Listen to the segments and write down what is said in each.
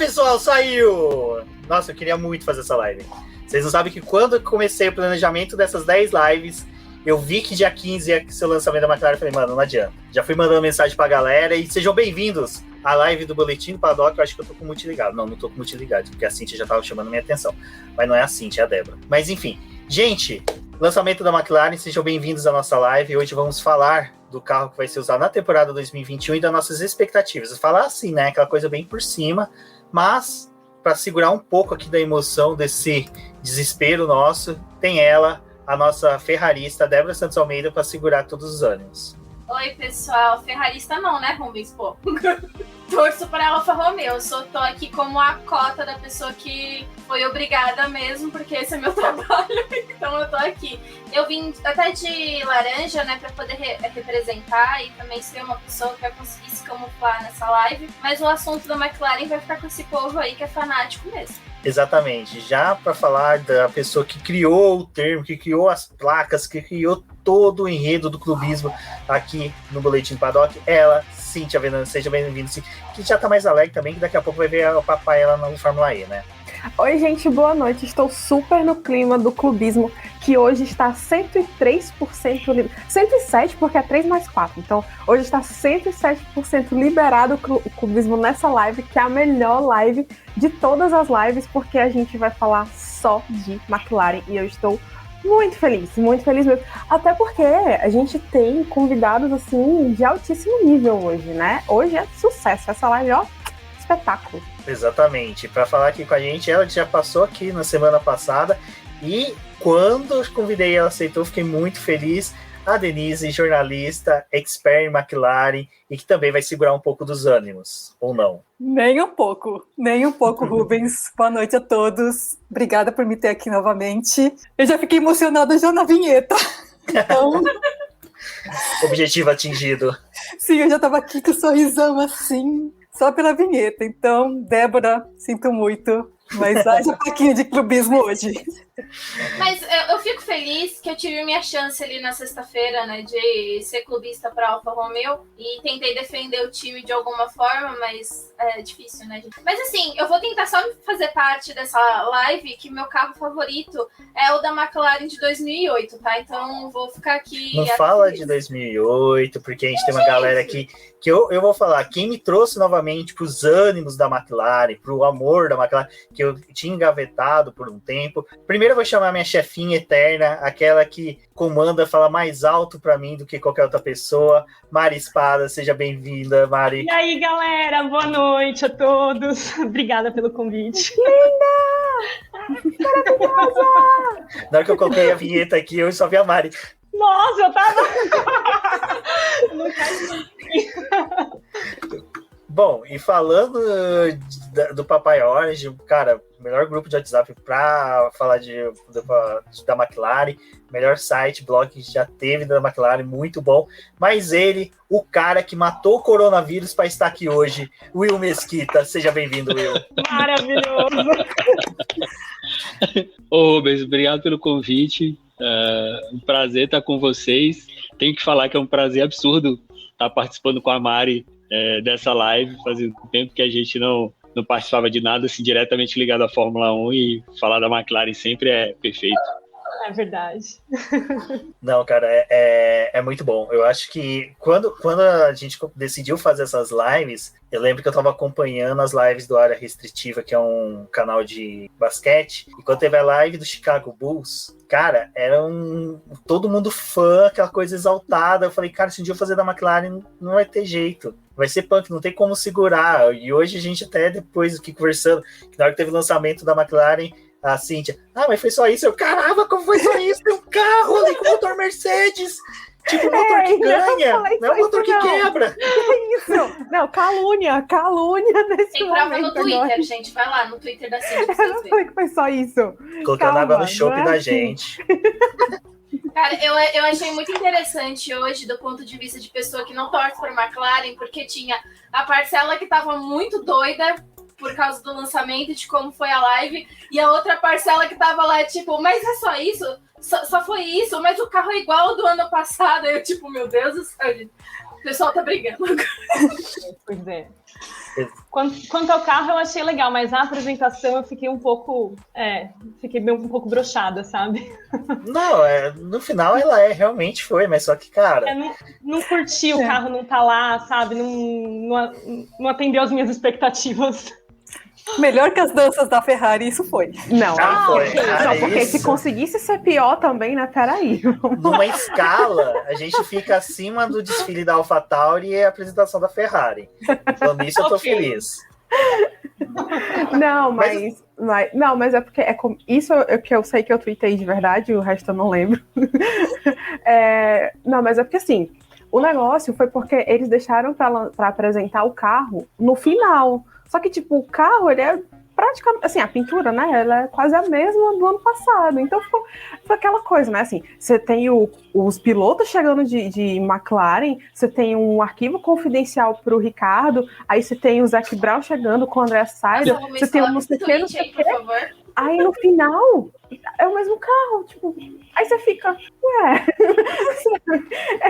pessoal, saiu! Nossa, eu queria muito fazer essa live. Vocês não sabem que quando eu comecei o planejamento dessas 10 lives, eu vi que dia 15 ia ser o lançamento da McLaren. Eu falei, mano, não adianta. Já fui mandando mensagem pra galera e sejam bem-vindos à live do Boletim do Paddock. Eu acho que eu tô com o multiligado. Não tô com o multiligado, porque a Cintia já tava chamando minha atenção. Mas não é a Cintia, é a Débora. Mas enfim, gente, lançamento da McLaren, sejam bem-vindos à nossa live. Hoje vamos falar do carro que vai ser usado na temporada 2021 e das nossas expectativas. Vou falar assim, né? Aquela coisa bem por cima, mas para segurar um pouco aqui da emoção desse desespero nosso, tem ela, a nossa ferrarista, Débora Santos Almeida, para segurar todos os ânimos. Oi, pessoal. Ferrarista não, né, Rubens? Pô, torço para Alfa Romeo. Eu tô aqui como a cota da pessoa que foi obrigada mesmo, porque esse é meu trabalho, então eu tô aqui. Eu vim até de laranja, né, para poder representar e também ser uma pessoa que vai conseguir se camuflar nessa live, mas o assunto da McLaren vai ficar com esse povo aí que é fanático mesmo. Exatamente, já para falar da pessoa que criou o termo, que criou as placas, que criou todo o enredo do clubismo aqui no Boletim Paddock, ela, Cintia Venâncio, seja bem-vinda, que já tá mais alegre também, que daqui a pouco vai ver o papai ela no Fórmula E, né? Oi, gente, boa noite. Estou super no clima do clubismo, que hoje está 103% 107, porque é 3 mais 4. Então, hoje está 107% liberado o clubismo nessa live, que é a melhor live de todas as lives, porque a gente vai falar só de McLaren e eu estou muito feliz mesmo. Até porque a gente tem convidados, assim, de altíssimo nível hoje, né? Hoje é sucesso. Essa live, ó, espetáculo. Exatamente. Para falar aqui com a gente, ela já passou aqui na semana passada e quando eu convidei ela aceitou, fiquei muito feliz. A Denise, jornalista, expert em McLaren e que também vai segurar um pouco dos ânimos, ou não? Nem um pouco, Rubens. Boa noite a todos. Obrigada por me ter aqui novamente. Eu já fiquei emocionada já na vinheta. Então... Objetivo atingido. Sim, eu já estava aqui com um sorrisão assim, só pela vinheta. Então, Débora, sinto muito, mas haja um pouquinho de clubismo hoje. Mas eu fico feliz que eu tive minha chance ali na sexta-feira, né, de ser clubista para Alfa Romeo e tentei defender o time de alguma forma, mas é difícil, né, gente? Mas assim, eu vou tentar só fazer parte dessa live, que meu carro favorito é o da McLaren de 2008, tá? Então vou ficar aqui... Não fala de 2008, porque a gente tem uma galera aqui que eu vou falar, quem me trouxe novamente para os ânimos da McLaren, para o amor da McLaren, que eu tinha engavetado por um tempo. Primeiro eu vou chamar minha chefinha eterna, aquela que comanda, fala mais alto para mim do que qualquer outra pessoa. Mari Espada, seja bem-vinda, Mari. E aí, galera, boa noite a todos. Obrigada pelo convite. Linda! Maravilhosa! Na hora que eu coloquei a vinheta aqui, eu só vi a Mari. Nossa, eu tava... Não cai. Bom, e falando do Papai Orange, cara, melhor grupo de WhatsApp para falar da McLaren, melhor site, blog que já teve da McLaren, muito bom. Mas ele, o cara que matou o coronavírus para estar aqui hoje, Will Mesquita. Seja bem-vindo, Will. Maravilhoso. Ô, Rubens, obrigado pelo convite. Um prazer estar com vocês. Tenho que falar que é um prazer absurdo estar participando com a Mari dessa live, fazia um tempo que a gente não participava de nada assim, diretamente ligado à Fórmula 1 e falar da McLaren sempre é perfeito. É verdade. Não, cara, é muito bom. Eu acho que quando a gente decidiu fazer essas lives, eu lembro que eu estava acompanhando as lives do Área Restritiva, que é um canal de basquete, e quando teve a live do Chicago Bulls, cara, era todo mundo fã, aquela coisa exaltada. Eu falei, cara, se um dia eu fazer da McLaren, não vai ter jeito. Vai ser punk, não tem como segurar. E hoje a gente até depois aqui conversando, que na hora que teve o lançamento da McLaren, a Cíntia, mas foi só isso? Eu, caramba, como foi só isso? Tem um carro ali com motor Mercedes, tipo um motor que ganha, não é um motor que quebra. Que isso? Não, calúnia nesse Tem prova momento no Twitter, agora. gente, vai lá no Twitter da Cíntia. Eu não falei que foi só isso. Colocando água no chope da gente. Cara, eu achei muito interessante hoje, do ponto de vista de pessoa que não torce para McLaren, porque tinha a parcela que tava muito doida por causa do lançamento e de como foi a live, e a outra parcela que tava lá, tipo, mas é só isso? Só foi isso? Mas o carro é igual ao do ano passado. Aí eu, tipo, meu Deus do céu, gente. O pessoal tá brigando. Pois é. Quanto ao carro, eu achei legal, mas a apresentação eu fiquei um pouco broxada, sabe? Não, no final ela realmente foi, mas só que, cara... Não curti o carro não tá lá, sabe? Não atendeu as minhas expectativas. Melhor que as danças da Ferrari, isso foi. Não, foi. Não, porque se conseguisse ser pior também, né? Peraí. Numa escala, a gente fica acima do desfile da AlphaTauri e a apresentação da Ferrari. Então, nisso eu tô feliz. Não, mas é porque isso é que eu sei que eu tuitei de verdade, o resto eu não lembro. Não, mas é porque assim, o negócio foi porque eles deixaram pra apresentar o carro no final. Só que, tipo, o carro, ele é praticamente, assim, a pintura, né, ela é quase a mesma do ano passado. Então, foi aquela coisa, né, assim, você tem os pilotos chegando de McLaren, você tem um arquivo confidencial pro Ricardo, aí você tem o Zac Brown chegando com o André Seidel, você tem não sei o que, não sei o que. Aí, no final, é o mesmo carro, tipo... Aí você fica, ué...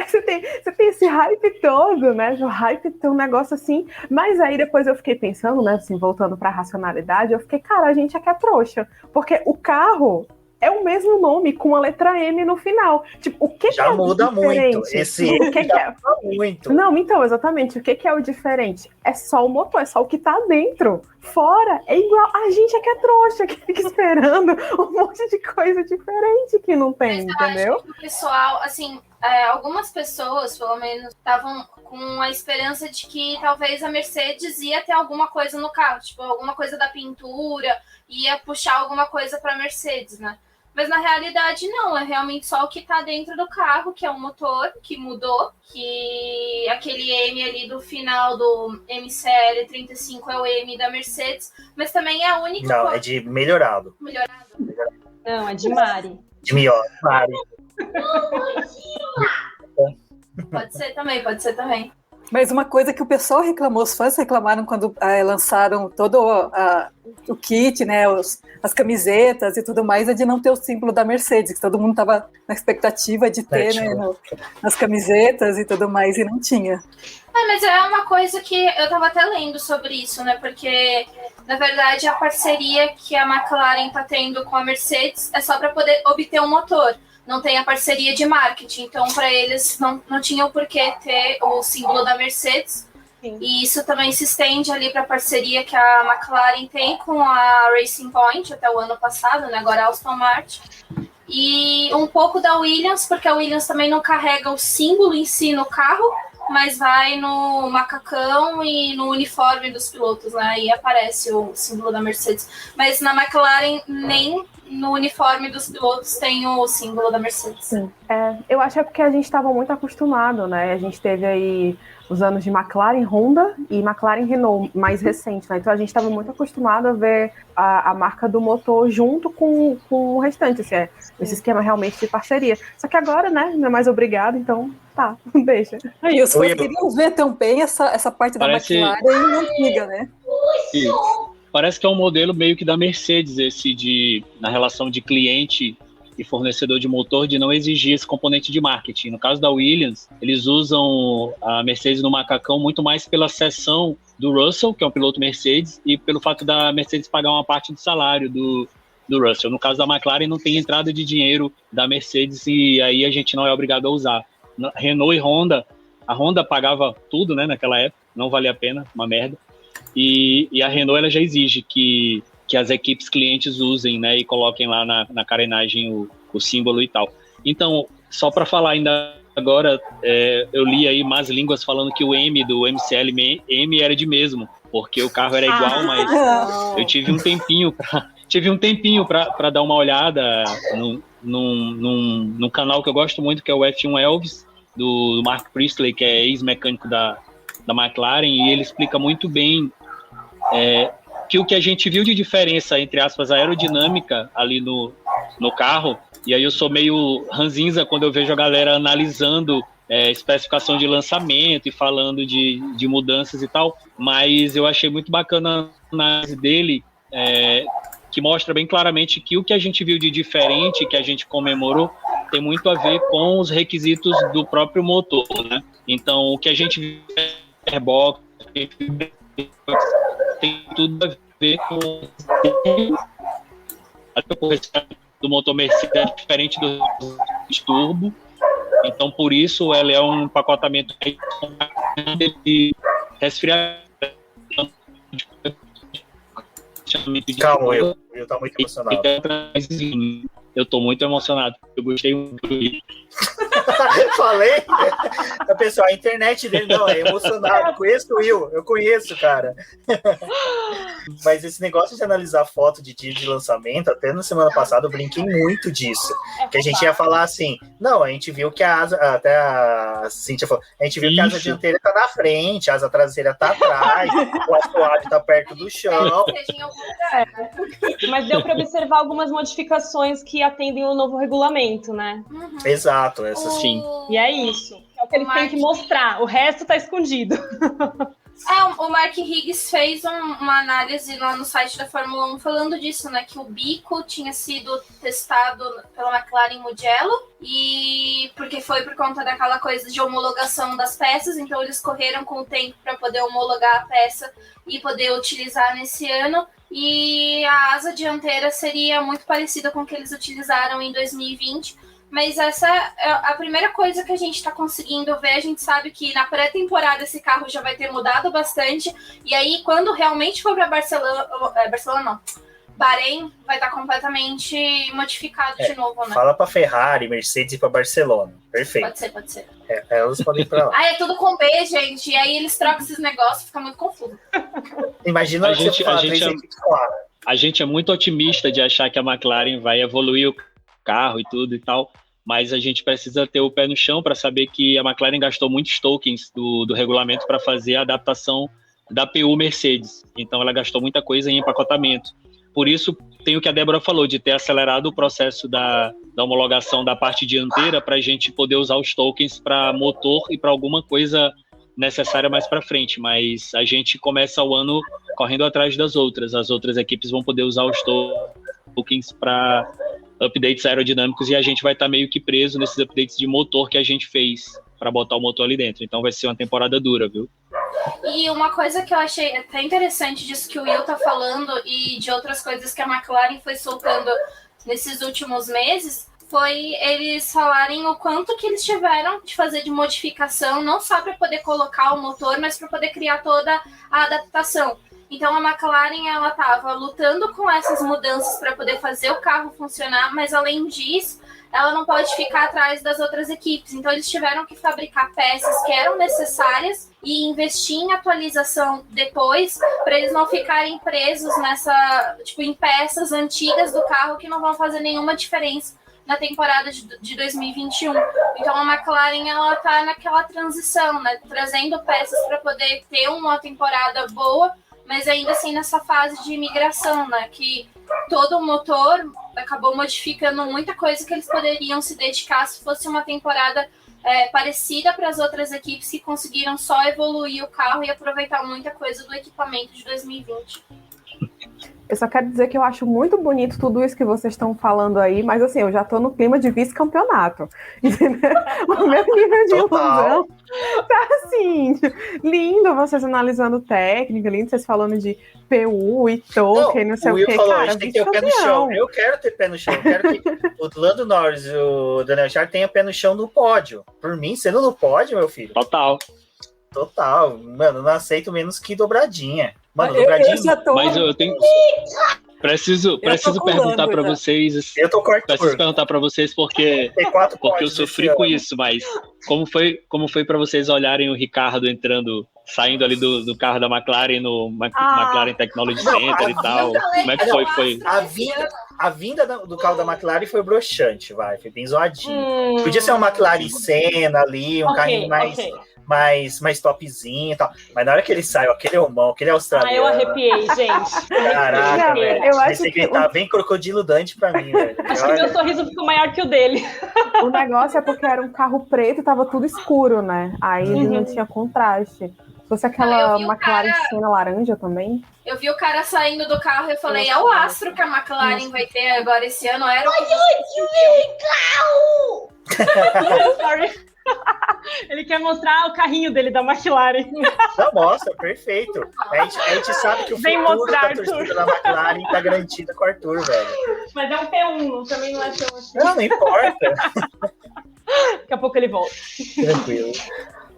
Você tem esse hype todo, né? O hype tem um negócio assim... Mas aí, depois eu fiquei pensando, né? Assim, voltando pra racionalidade, eu fiquei, cara, a gente aqui é trouxa. Porque o carro... é o mesmo nome, com a letra M no final. Tipo, o que já que é muda diferente? muito. Esse o que já é? muda muito. Não, então, exatamente. O que é o diferente? É só o motor, é só o que tá dentro. Fora, é igual. A gente é que é trouxa, que fica esperando um monte de coisa diferente que não tem, entendeu? Acho que o pessoal, assim, algumas pessoas, pelo menos, estavam com a esperança de que talvez a Mercedes ia ter alguma coisa no carro, tipo, alguma coisa da pintura, ia puxar alguma coisa pra Mercedes, né? Mas na realidade não, é realmente só o que tá dentro do carro, que é o motor, que mudou, que aquele M ali do final do MCL 35 é o M da Mercedes, mas também é a única... Não, é de melhorado. Não, é de Mari. De melhor, Mari. Pode ser também. Mas uma coisa que o pessoal reclamou, os fãs reclamaram quando lançaram todo o kit, né, as camisetas e tudo mais, é de não ter o símbolo da Mercedes, que todo mundo estava na expectativa de ter, né, nas camisetas e tudo mais, e não tinha. Mas é uma coisa que eu estava até lendo sobre isso, né, porque, na verdade, a parceria que a McLaren está tendo com a Mercedes é só para poder obter um motor. Não tem a parceria de marketing, então para eles não tinha o porquê ter o símbolo da Mercedes. Sim. E isso também se estende ali para a parceria que a McLaren tem com a Racing Point até o ano passado, né? Agora a Aston Martin. E um pouco da Williams, porque a Williams também não carrega o símbolo em si no carro, mas vai no macacão e no uniforme dos pilotos, né? Aí aparece o símbolo da Mercedes. Mas na McLaren nem no uniforme dos pilotos tem o símbolo da Mercedes. Sim. Eu acho que é porque a gente estava muito acostumado, né? A gente teve aí os anos de McLaren, Honda e McLaren Renault mais recente, né? Então a gente estava muito acostumado a ver a marca do motor junto com o restante, assim, esse esquema realmente de parceria. Só que agora, né, não é mais obrigado, então tá, deixa. Aí os fãs queriam ver também essa parte da McLaren antiga, né? Isso. Parece que é um modelo meio que da Mercedes, esse na relação de cliente e fornecedor de motor, de não exigir esse componente de marketing. No caso da Williams, eles usam a Mercedes no macacão muito mais pela seção do Russell, que é um piloto Mercedes, e pelo fato da Mercedes pagar uma parte do salário do Russell. No caso da McLaren, não tem entrada de dinheiro da Mercedes e aí a gente não é obrigado a usar. Renault e Honda, a Honda pagava tudo, né, naquela época, não valia a pena, uma merda. E a Renault ela já exige que as equipes clientes usem, né, e coloquem lá na carenagem o símbolo e tal. Então, só para falar ainda agora, eu li aí más línguas falando que o M do MCL M era de mesmo, porque o carro era igual, mas eu tive um tempinho para dar uma olhada num canal que eu gosto muito, que é o F1 Elvis, do Mark Priestley, que é ex-mecânico da McLaren, e ele explica muito bem que o que a gente viu de diferença, entre aspas, aerodinâmica ali no carro, e aí eu sou meio ranzinza quando eu vejo a galera analisando especificação de lançamento e falando de mudanças e tal, mas eu achei muito bacana a análise dele, que mostra bem claramente que o que a gente viu de diferente, que a gente comemorou, tem muito a ver com os requisitos do próprio motor, né? Então, o que a gente viu airbox, tem tudo a ver com do motor Mercedes é diferente do turbo, então por isso ela é um empacotamento de resfriamento. Calma, Will tá muito emocionado. Eu tô muito emocionado, eu gostei muito. Falei? Pessoal, a internet dele não é emocionado. Conheço o Will, eu conheço, cara. Mas esse negócio de analisar foto de dia de lançamento, até na semana passada eu brinquei muito disso. Que a gente ia falar assim, não, a gente viu que a asa, até a Cíntia falou, a gente viu que a asa dianteira tá na frente, a asa traseira tá atrás, o assoalho tá perto do chão. Mas deu para observar algumas modificações que atendem o novo regulamento, né? Exato, essa sim. E é isso. É o que eles têm que mostrar. O resto tá escondido. O Mark Higgs fez uma análise lá no site da Fórmula 1 falando disso, né? Que o bico tinha sido testado pela McLaren Mugello, e porque foi por conta daquela coisa de homologação das peças, então eles correram com o tempo para poder homologar a peça e poder utilizar nesse ano. E a asa dianteira seria muito parecida com o que eles utilizaram em 2020, mas essa é a primeira coisa que a gente está conseguindo ver. A gente sabe que na pré-temporada esse carro já vai ter mudado bastante, e aí quando realmente for para Bahrein, vai estar completamente modificado de novo, né? Fala para Ferrari, Mercedes e para Barcelona. Perfeito. Pode ser. Elas podem ir para lá. É tudo com B, gente, e aí eles trocam esses negócios, fica muito confuso. Imagina a gente é muito otimista de achar que a McLaren vai evoluir o carro e tudo e tal, mas a gente precisa ter o pé no chão para saber que a McLaren gastou muitos tokens do regulamento para fazer a adaptação da PU Mercedes, então ela gastou muita coisa em empacotamento. Por isso, tem o que a Débora falou, de ter acelerado o processo da homologação da parte dianteira para a gente poder usar os tokens para motor e para alguma coisa necessária mais para frente, mas a gente começa o ano correndo atrás das outras. As outras equipes vão poder usar os tokens para updates aerodinâmicos e a gente vai estar meio que preso nesses updates de motor que a gente fez para botar o motor ali dentro. Então vai ser uma temporada dura, viu? E uma coisa que eu achei até interessante disso que o Will tá falando e de outras coisas que a McLaren foi soltando nesses últimos meses, foi eles falarem o quanto que eles tiveram de fazer de modificação, não só para poder colocar o motor, mas para poder criar toda a adaptação. Então a McLaren, ela estava lutando com essas mudanças para poder fazer o carro funcionar, mas além disso, ela não pode ficar atrás das outras equipes. Então eles tiveram que fabricar peças que eram necessárias e investir em atualização depois, para eles não ficarem presos em peças antigas do carro que não vão fazer nenhuma diferença na temporada de 2021. Então a McLaren, ela tá naquela transição, né, trazendo peças para poder ter uma temporada boa, mas ainda assim nessa fase de migração, né, que todo o motor acabou modificando muita coisa que eles poderiam se dedicar se fosse uma temporada parecida para as outras equipes que conseguiram só evoluir o carro e aproveitar muita coisa do equipamento de 2020. Eu só quero dizer que eu acho muito bonito tudo isso que vocês estão falando aí, mas assim, eu já tô no clima de vice-campeonato, entendeu? O meu nível de ilusão tá assim, lindo vocês analisando técnica, lindo vocês falando de PU e token, não sei o que, cara, a gente tem que ter o pé no chão. Eu quero ter pé no chão, eu quero que o Lando Norris e o Daniel Ricciardo tenham pé no chão no pódio. Por mim, sendo no pódio, meu filho. Total, mano, não aceito menos que dobradinha. Mano, dobradinha. Mas eu tenho. Preciso perguntar para vocês. Eu tô cortando. Preciso perguntar para vocês porque eu sofri com isso, mas como foi para vocês olharem o Ricardo saindo ali do carro da McLaren no McLaren Technology Center e tal? Como é que foi? A vinda do carro da McLaren foi broxante, foi bem zoadinho. Podia ser uma McLaren Senna ali, carrinho mais topzinho e tal. Mas na hora que ele saiu, aquele homão, aquele australiano... eu arrepiei, gente. Caraca, velho. Eu acho que tá bem crocodilo Dante pra mim, velho. Acho que meu sorriso ficou maior que o dele. O negócio é porque era um carro preto e tava tudo escuro, né? Aí ele não tinha contraste. Se fosse aquela McLaren Senna laranja também. Eu vi o cara saindo do carro e eu falei, é o astro que a McLaren vai ter agora esse ano. Era o que Sorry. Ele quer mostrar o carrinho dele da McLaren. Não, mostra, perfeito. A gente sabe que o Vem futuro mostrar, da torcida da McLaren tá garantido com o Arthur, velho. Mas é um P1, também não é tão assim. Não importa. Daqui a pouco ele volta. Tranquilo.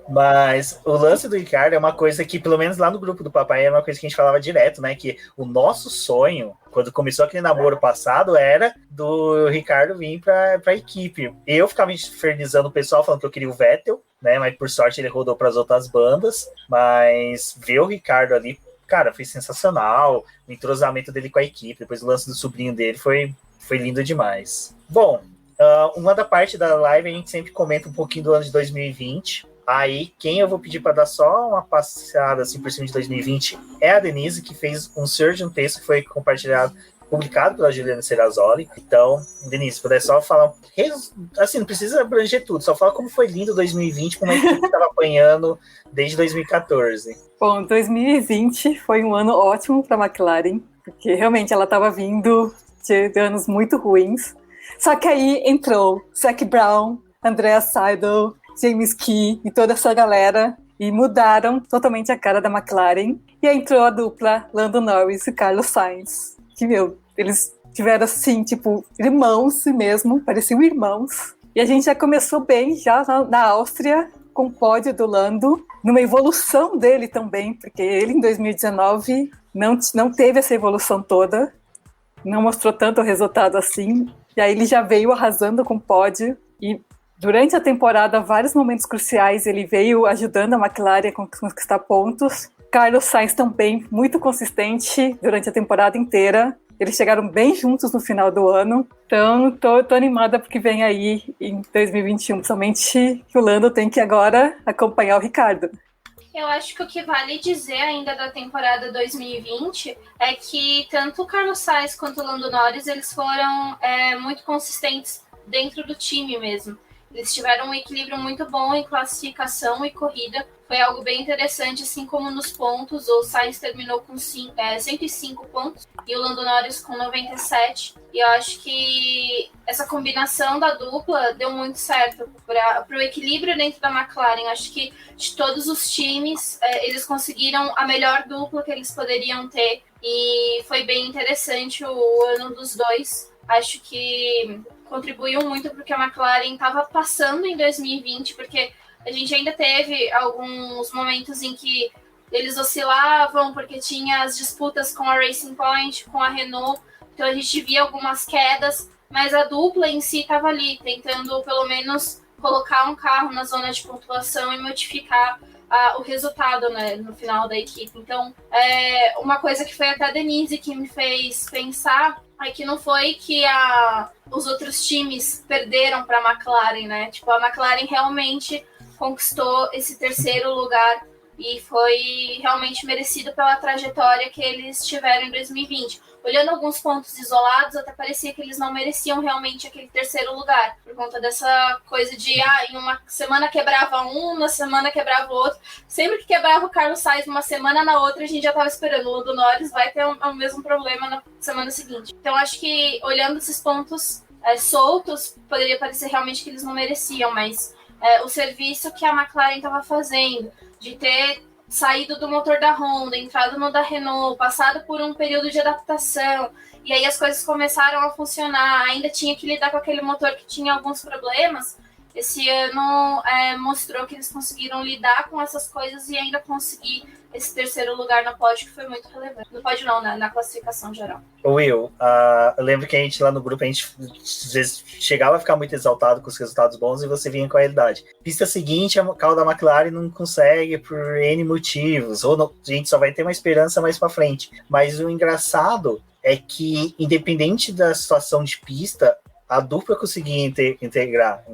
Mas o lance do Ricardo é uma coisa que, pelo menos lá no grupo do papai, é uma coisa que a gente falava direto, né? Que o nosso sonho, quando começou aquele namoro passado, era do Ricardo vir pra equipe. Eu ficava infernizando o pessoal, falando que eu queria o Vettel, né? Mas por sorte ele rodou para as outras bandas. Mas ver o Ricardo ali, cara, foi sensacional. O entrosamento dele com a equipe, depois o lance do sobrinho dele foi lindo demais. Bom, uma da parte da live a gente sempre comenta um pouquinho do ano de 2020. Aí, quem eu vou pedir para dar só uma passada assim, por cima de 2020 é a Denise, que fez um senhor de um texto que foi publicado pela Juliana Serrazoli. Então, Denise, se puder só falar, assim, não precisa abranger tudo, só fala como foi lindo 2020, como a equipe estava apanhando desde 2014. Bom, 2020 foi um ano ótimo para a McLaren, porque realmente ela estava vindo de anos muito ruins. Só que aí entrou Zac Brown, Andrea Seidel, James Key e toda essa galera e mudaram totalmente a cara da McLaren. E aí entrou a dupla Lando Norris e Carlos Sainz, que, eles tiveram assim, tipo, irmãos mesmo, pareciam irmãos. E a gente já começou bem, já na Áustria, com o pódio do Lando, numa evolução dele também, porque ele em 2019 não teve essa evolução toda, não mostrou tanto resultado assim. E aí ele já veio arrasando com o pódio e durante a temporada, vários momentos cruciais, ele veio ajudando a McLaren a conquistar pontos. Carlos Sainz também, muito consistente durante a temporada inteira. Eles chegaram bem juntos no final do ano. Então, tô animada porque vem aí em 2021, principalmente que o Lando tem que agora acompanhar o Ricardo. Eu acho que o que vale dizer ainda da temporada 2020 é que tanto o Carlos Sainz quanto o Lando Norris, eles foram muito consistentes dentro do time mesmo. Eles tiveram um equilíbrio muito bom em classificação e corrida. Foi algo bem interessante, assim como nos pontos. O Sainz terminou com 105 pontos e o Lando Norris com 97. E eu acho que essa combinação da dupla deu muito certo para o equilíbrio dentro da McLaren. Eu acho que de todos os times, eles conseguiram a melhor dupla que eles poderiam ter. E foi bem interessante o ano dos dois. Acho que contribuiu muito porque a McLaren estava passando em 2020, porque a gente ainda teve alguns momentos em que eles oscilavam, porque tinha as disputas com a Racing Point, com a Renault, então a gente via algumas quedas, mas a dupla em si estava ali, tentando pelo menos colocar um carro na zona de pontuação e modificar o resultado, né, no final da equipe. Então, uma coisa que foi até a Denise que me fez pensar é que não foi que os outros times perderam para a McLaren, né? Tipo, a McLaren realmente conquistou esse terceiro lugar e foi realmente merecido pela trajetória que eles tiveram em 2020. Olhando alguns pontos isolados, até parecia que eles não mereciam realmente aquele terceiro lugar, por conta dessa coisa de, em uma semana quebrava um, na semana quebrava o outro. Sempre que quebrava o Carlos Sainz uma semana, na outra a gente já estava esperando. O Lando Norris vai ter o mesmo problema na semana seguinte. Então acho que, olhando esses pontos soltos, poderia parecer realmente que eles não mereciam, mas o serviço que a McLaren estava fazendo, de ter saído do motor da Honda, entrado no da Renault, passado por um período de adaptação, e aí as coisas começaram a funcionar, ainda tinha que lidar com aquele motor que tinha alguns problemas. Esse ano mostrou que eles conseguiram lidar com essas coisas e ainda conseguir esse terceiro lugar no pódio, que foi muito relevante. No pódio não, na classificação geral. Will, eu lembro que a gente lá no grupo, a gente às vezes chegava a ficar muito exaltado com os resultados bons e você vinha com a realidade. Pista seguinte, a carro da McLaren não consegue por N motivos, ou não, a gente só vai ter uma esperança mais pra frente. Mas o engraçado é que, independente da situação de pista, a dupla conseguia entregar.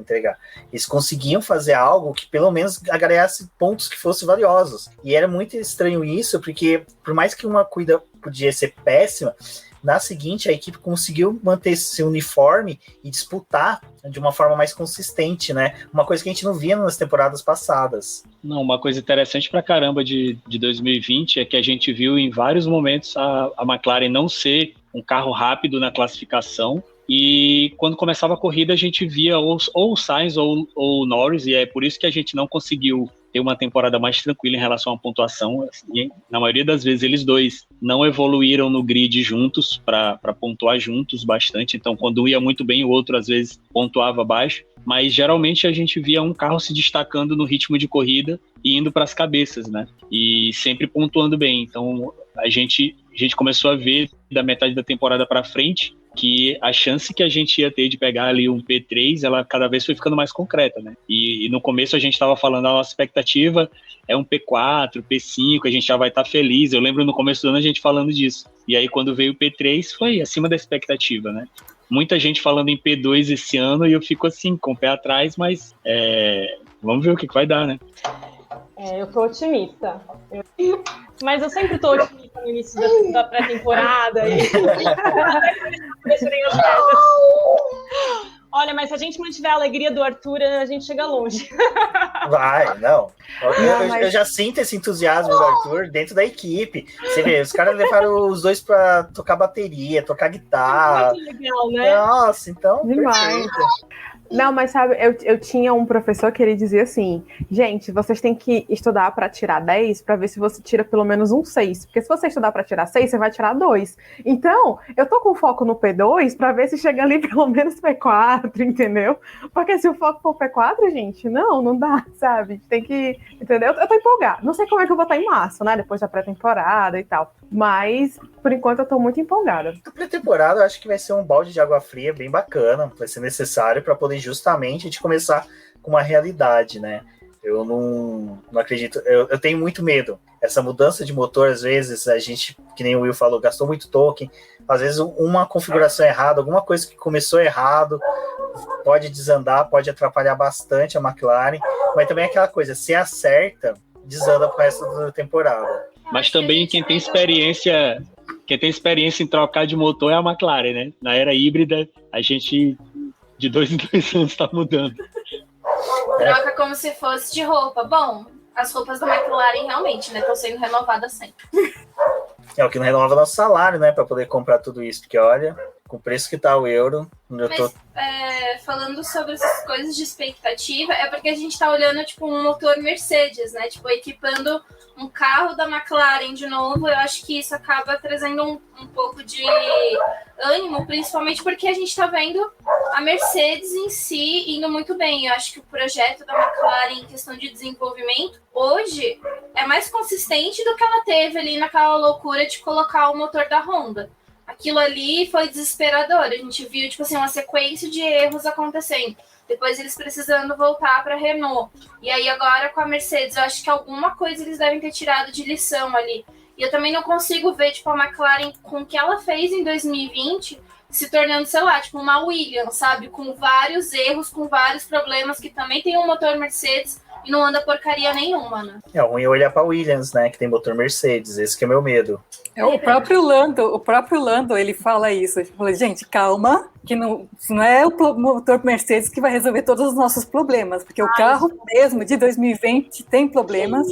Eles conseguiam fazer algo que pelo menos agregasse pontos que fossem valiosos. E era muito estranho isso, porque por mais que uma corrida podia ser péssima, na seguinte a equipe conseguiu manter esse uniforme e disputar de uma forma mais consistente, né? Uma coisa que a gente não via nas temporadas passadas. Não, uma coisa interessante pra caramba de 2020 é que a gente viu em vários momentos a McLaren não ser um carro rápido na classificação, E quando começava a corrida, a gente via ou o Sainz ou o Norris, e é por isso que a gente não conseguiu ter uma temporada mais tranquila em relação à pontuação. E, na maioria das vezes, eles dois não evoluíram no grid juntos, para pontuar juntos bastante. Então, quando um ia muito bem, o outro, às vezes, pontuava baixo. Mas, geralmente, a gente via um carro se destacando no ritmo de corrida e indo para as cabeças, né? E sempre pontuando bem. Então, a gente começou a ver, da metade da temporada para frente, que a chance que a gente ia ter de pegar ali um P3, ela cada vez foi ficando mais concreta, né? E no começo a gente estava falando, a nossa expectativa é um P4, P5, a gente já vai estar feliz. Eu lembro no começo do ano a gente falando disso. E aí quando veio o P3 foi acima da expectativa, né? Muita gente falando em P2 esse ano e eu fico assim, com o pé atrás, mas vamos ver o que vai dar, né? Eu tô otimista. Mas eu sempre tô otimista no início da pré-temporada. Olha, mas se a gente mantiver a alegria do Arthur, a gente chega longe. Vai, não. Eu já sinto esse entusiasmo do Arthur dentro da equipe. Você vê, os caras levaram os dois pra tocar bateria, tocar guitarra. É muito legal, né? Nossa, então, Demais. perfeito. Não, mas sabe, eu tinha um professor que ele dizia assim, gente, vocês têm que estudar para tirar 10 para ver se você tira pelo menos um 6, porque se você estudar para tirar 6, você vai tirar 2. Então, eu tô com foco no P2 para ver se chega ali pelo menos P4, entendeu? Porque se o foco for P4, gente, não dá, sabe? Tem que, entendeu? Eu tô empolgada. Não sei como é que eu vou estar em março, né, depois da pré-temporada e tal, mas por enquanto eu tô muito empolgada. A pré-temporada eu acho que vai ser um balde de água fria bem bacana, vai ser necessário para poder justamente a gente começar com uma realidade, né? Eu não acredito, eu tenho muito medo. Essa mudança de motor, às vezes, a gente, que nem o Will falou, gastou muito token, às vezes uma configuração errada, alguma coisa que começou errado, pode desandar, pode atrapalhar bastante a McLaren, mas também é aquela coisa, se acerta, desanda pro resto da temporada. Mas também quem tem experiência em trocar de motor é a McLaren, né? Na era híbrida, a gente de 2 em 2 anos está mudando. Troca como se fosse de roupa. Bom, as roupas da McLaren realmente, né, estão sendo renovadas sempre. É o que não renova nosso salário, né, para poder comprar tudo isso, porque olha, com o preço que tá o euro, falando sobre essas coisas de expectativa, é porque a gente tá olhando, tipo, um motor Mercedes, né, tipo, equipando um carro da McLaren de novo. Eu acho que isso acaba trazendo um pouco de ânimo, principalmente porque a gente tá vendo a Mercedes em si indo muito bem. Eu acho que o projeto da McLaren em questão de desenvolvimento, hoje, é mais consistente do que ela teve ali naquela loucura de colocar o motor da Honda. Aquilo ali foi desesperador. A gente viu, tipo assim, uma sequência de erros acontecendo. Depois eles precisando voltar para a Renault. E aí agora com a Mercedes, eu acho que alguma coisa eles devem ter tirado de lição ali. E eu também não consigo ver, tipo, a McLaren com o que ela fez em 2020 se tornando, sei lá, tipo uma Williams, sabe? Com vários erros, com vários problemas, que também tem um motor Mercedes e não anda porcaria nenhuma, né? É ruim olhar para Williams, né? Que tem motor Mercedes. Esse que é o meu medo. O próprio Lando, ele fala isso. Ele fala, gente, calma, que não é o motor Mercedes que vai resolver todos os nossos problemas, porque o carro mesmo de 2020 tem problemas.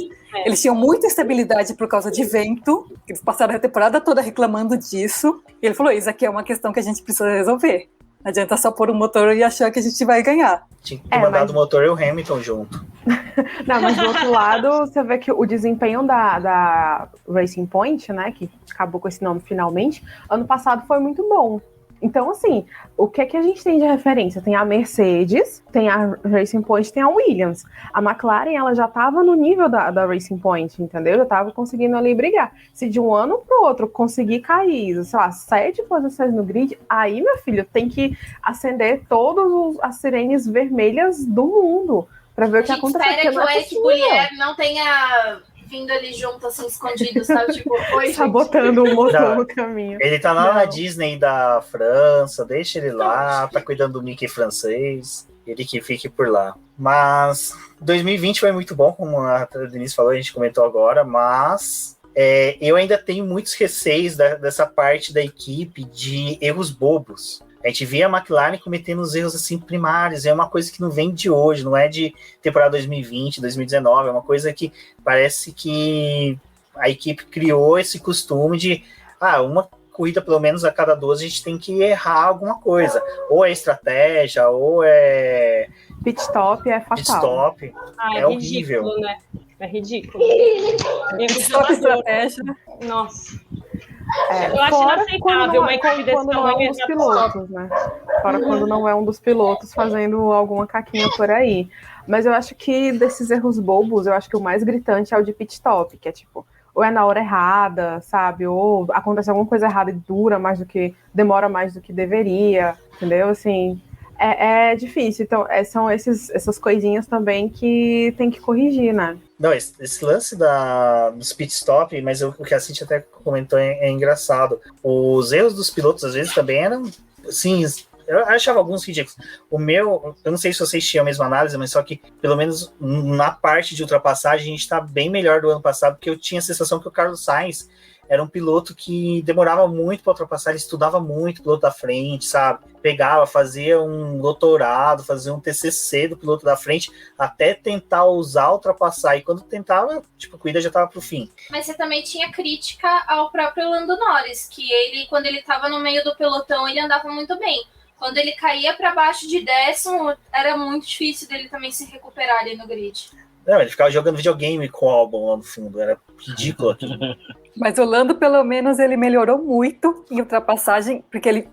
Eles tinham muita instabilidade por causa de vento, eles passaram a temporada toda reclamando disso. E ele falou, isso aqui é uma questão que a gente precisa resolver. Não adianta só pôr um motor e achar que a gente vai ganhar. Tinha que ter mandado o motor e o Hamilton junto. Não, mas do outro lado, você vê que o desempenho da Racing Point, né, que acabou com esse nome finalmente, ano passado foi muito bom. Então, assim, o que é que a gente tem de referência? Tem a Mercedes, tem a Racing Point, tem a Williams. A McLaren, ela já estava no nível da Racing Point, entendeu? Já estava conseguindo ali brigar. Se de um ano para o outro conseguir cair, sei lá, 7 posições no grid, aí, meu filho, tem que acender todas as sirenes vermelhas do mundo para ver o que acontece. Espera que o Eric Boulier não tenha vindo ali junto, assim, escondido, sabe? Tipo, oi, sabotando o motor no caminho. Ele tá lá na Disney da França, deixa ele lá, tá cuidando do Mickey francês, ele que fique por lá. Mas 2020 foi muito bom, como a Denise falou, a gente comentou agora, mas eu ainda tenho muitos receios dessa parte da equipe de erros bobos. A gente vê a McLaren cometendo os erros assim primários, é uma coisa que não vem de hoje, não é de temporada 2020, 2019, é uma coisa que parece que a equipe criou esse costume de corrida, pelo menos a cada 12, a gente tem que errar alguma coisa. Ou é estratégia, ou é... Pit stop é fatal. Pit stop é horrível. Ridículo, né? É ridículo. Stop estratégia. Nossa. Eu acho inaceitável uma equipe desse quando não é um dos pilotos, né? Fora quando não é um dos pilotos fazendo alguma caquinha por aí. Mas eu acho que desses erros bobos, eu acho que o mais gritante é o de pit stop, que é tipo, ou é na hora errada, sabe? Ou acontece alguma coisa errada e demora mais do que deveria, entendeu? Assim, é difícil. Então, são essas coisinhas também que tem que corrigir, né? Não, esse lance dos pit stop, mas o que a Cintia até comentou é engraçado. Os erros dos pilotos, às vezes, também eram, sim, eu achava alguns ridículos. O meu, eu não sei se vocês tinham a mesma análise, mas só que, pelo menos na parte de ultrapassagem, a gente está bem melhor do ano passado, porque eu tinha a sensação que o Carlos Sainz era um piloto que demorava muito para ultrapassar, ele estudava muito o piloto da frente, sabe? Pegava, fazia um doutorado, fazia um TCC do piloto da frente, até tentar ultrapassar. E quando tentava, tipo, a corrida já estava pro fim. Mas você também tinha crítica ao próprio Lando Norris, que ele, quando ele estava no meio do pelotão, ele andava muito bem. Quando ele caía para baixo de 10º, era muito difícil dele também se recuperar ali no grid. Não, ele ficava jogando videogame com o Albon lá no fundo, era ridículo aquilo. Mas o Lando, pelo menos, ele melhorou muito em ultrapassagem, porque ele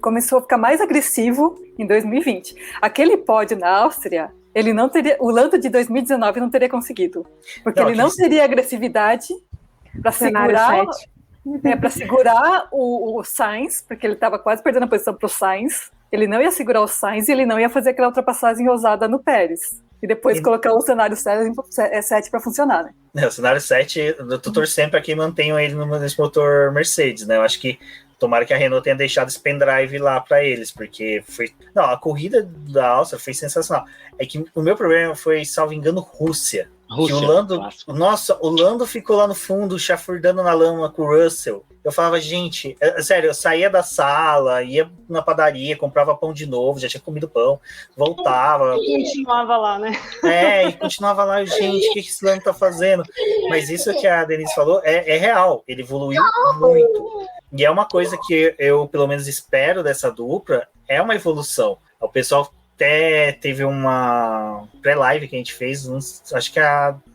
começou a ficar mais agressivo em 2020. Aquele pódio na Áustria, ele não teria, o Lando de 2019 não teria conseguido, porque ele não teria agressividade para segurar o Sainz, porque ele estava quase perdendo a posição para o Sainz. Ele não ia segurar o Sainz e ele não ia fazer aquela ultrapassagem ousada no Pérez. E depois colocar o cenário 7 para funcionar, né? O cenário 7, eu tô torcendo para que mantenham ele nesse motor Mercedes, né? Eu acho que tomara que a Renault tenha deixado esse pendrive lá para eles, porque a corrida da Áustria foi sensacional. É que o meu problema foi, salvo engano, Rússia. Que o Lando ficou lá no fundo, chafurdando na lama com o Russell. Eu falava, gente, sério, eu saía da sala, ia na padaria, comprava pão de novo, já tinha comido pão, voltava. E continuava lá, né? E continuava lá, gente, o que esse Lando tá fazendo? Mas isso que a Denise falou é real, ele evoluiu muito. E é uma coisa que eu, pelo menos, espero dessa dupla, é uma evolução. O pessoal até teve uma pré-live que a gente fez, acho que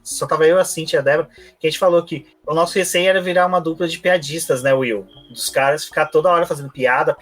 só tava eu, a Cintia e a Débora, que a gente falou que o nosso receio era virar uma dupla de piadistas, né, Will? Dos caras ficar toda hora fazendo piada.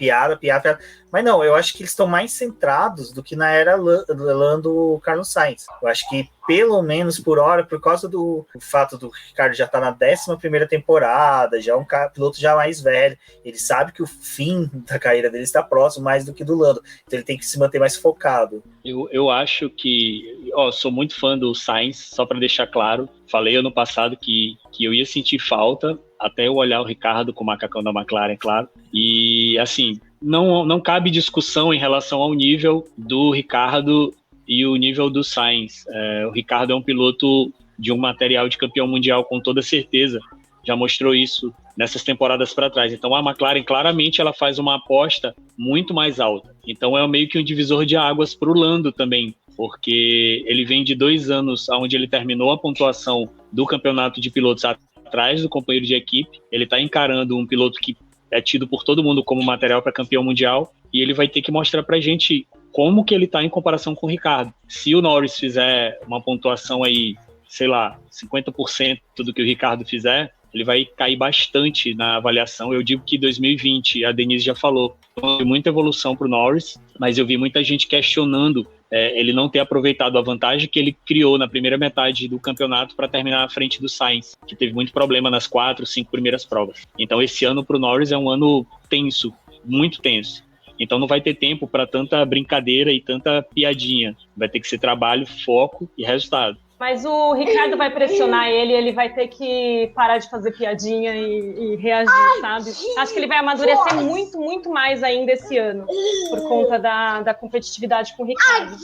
Mas não, eu acho que eles estão mais centrados do que na era Lando Carlos Sainz. Eu acho que, pelo menos por hora, por causa do fato do Ricardo já tá na 11ª temporada, já é um piloto já mais velho, ele sabe que o fim da carreira dele está próximo mais do que do Lando, então ele tem que se manter mais focado. Eu acho que, sou muito fã do Sainz, só para deixar claro, falei ano passado que eu ia sentir falta, até eu olhar o Ricardo com o macacão da McLaren, claro, e assim, não cabe discussão em relação ao nível do Ricardo e o nível do Sainz. O Ricardo é um piloto de um material de campeão mundial com toda certeza, já mostrou isso nessas temporadas para trás. Então a McLaren claramente ela faz uma aposta muito mais alta. Então é meio que um divisor de águas para o Lando também, porque ele vem de 2 anos onde ele terminou a pontuação do campeonato de pilotos atrás do companheiro de equipe. Ele está encarando um piloto que é tido por todo mundo como material para campeão mundial, e ele vai ter que mostrar para a gente como que ele está em comparação com o Ricardo. Se o Norris fizer uma pontuação aí, sei lá, 50% do que o Ricardo fizer, ele vai cair bastante na avaliação. Eu digo que 2020, a Denise já falou, foi muita evolução para o Norris, mas eu vi muita gente questionando ele não ter aproveitado a vantagem que ele criou na primeira metade do campeonato para terminar à frente do Sainz, que teve muito problema nas 4, 5 primeiras provas. Então esse ano para o Norris é um ano tenso, muito tenso. Então não vai ter tempo para tanta brincadeira e tanta piadinha. Vai ter que ser trabalho, foco e resultado. Mas o Ricardo vai pressionar ele vai ter que parar de fazer piadinha e reagir, sabe? Acho que ele vai amadurecer muito, muito mais ainda esse ano, por conta da competitividade com o Ricardo.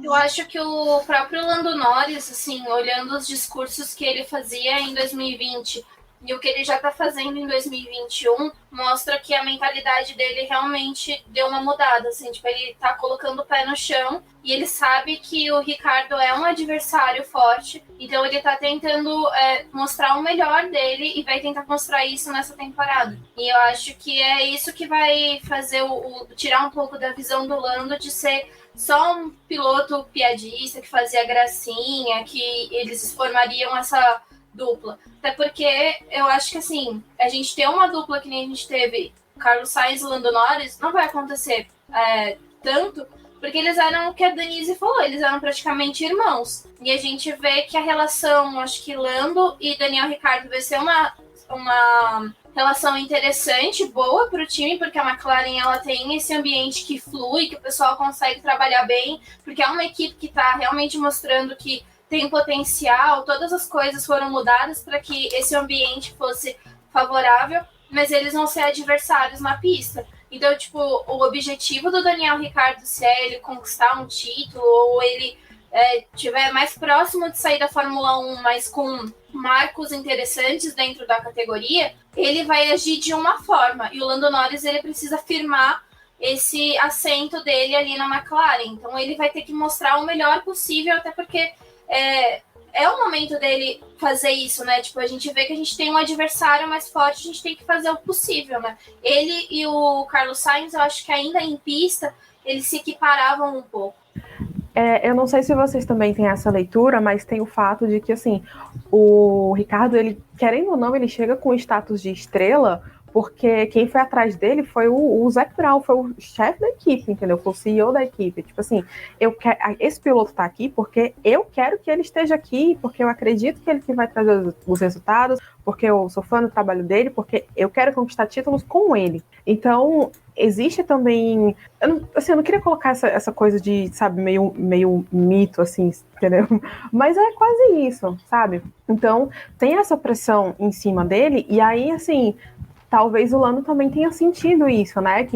Eu acho que o próprio Lando Norris, assim, olhando os discursos que ele fazia em 2020 E o que ele já está fazendo em 2021 mostra que a mentalidade dele realmente deu uma mudada, assim, tipo, ele tá colocando o pé no chão e ele sabe que o Ricardo é um adversário forte, então ele tá tentando mostrar o melhor dele e vai tentar mostrar isso nessa temporada. E eu acho que é isso que vai fazer tirar um pouco da visão do Lando de ser só um piloto piadista que fazia gracinha, que eles formariam essa dupla. Até porque eu acho que, assim, a gente ter uma dupla que nem a gente teve, Carlos Sainz e Lando Norris, não vai acontecer tanto, porque eles eram o que a Denise falou, eles eram praticamente irmãos. E a gente vê que a relação, acho que Lando e Daniel Ricciardo vai ser uma relação interessante, boa para o time, porque a McLaren ela tem esse ambiente que flui, que o pessoal consegue trabalhar bem, porque é uma equipe que está realmente mostrando que tem potencial, todas as coisas foram mudadas para que esse ambiente fosse favorável, mas eles vão ser adversários na pista. Então, tipo, o objetivo do Daniel Ricciardo, se é ele conquistar um título ou ele estiver mais próximo de sair da Fórmula 1, mas com marcos interessantes dentro da categoria, ele vai agir de uma forma. E o Lando Norris, ele precisa firmar esse assento dele ali na McLaren. Então, ele vai ter que mostrar o melhor possível, até porque é o momento dele fazer isso, né? Tipo, a gente vê que a gente tem um adversário mais forte, a gente tem que fazer o possível, né? Ele e o Carlos Sainz, eu acho que ainda em pista, eles se equiparavam um pouco. Eu não sei se vocês também têm essa leitura, mas tem o fato de que, assim, o Ricardo, ele, querendo ou não, ele chega com o status de estrela, porque quem foi atrás dele foi o Zac Brown, foi o chefe da equipe, entendeu? Foi o CEO da equipe. Tipo assim, esse piloto tá aqui porque eu quero que ele esteja aqui, porque eu acredito que ele que vai trazer os resultados, porque eu sou fã do trabalho dele, porque eu quero conquistar títulos com ele. Então, existe também... Eu não queria colocar essa coisa de, sabe, meio mito, assim, entendeu? Mas é quase isso, sabe? Então, tem essa pressão em cima dele, e aí, assim... Talvez o Lando também tenha sentido isso, né?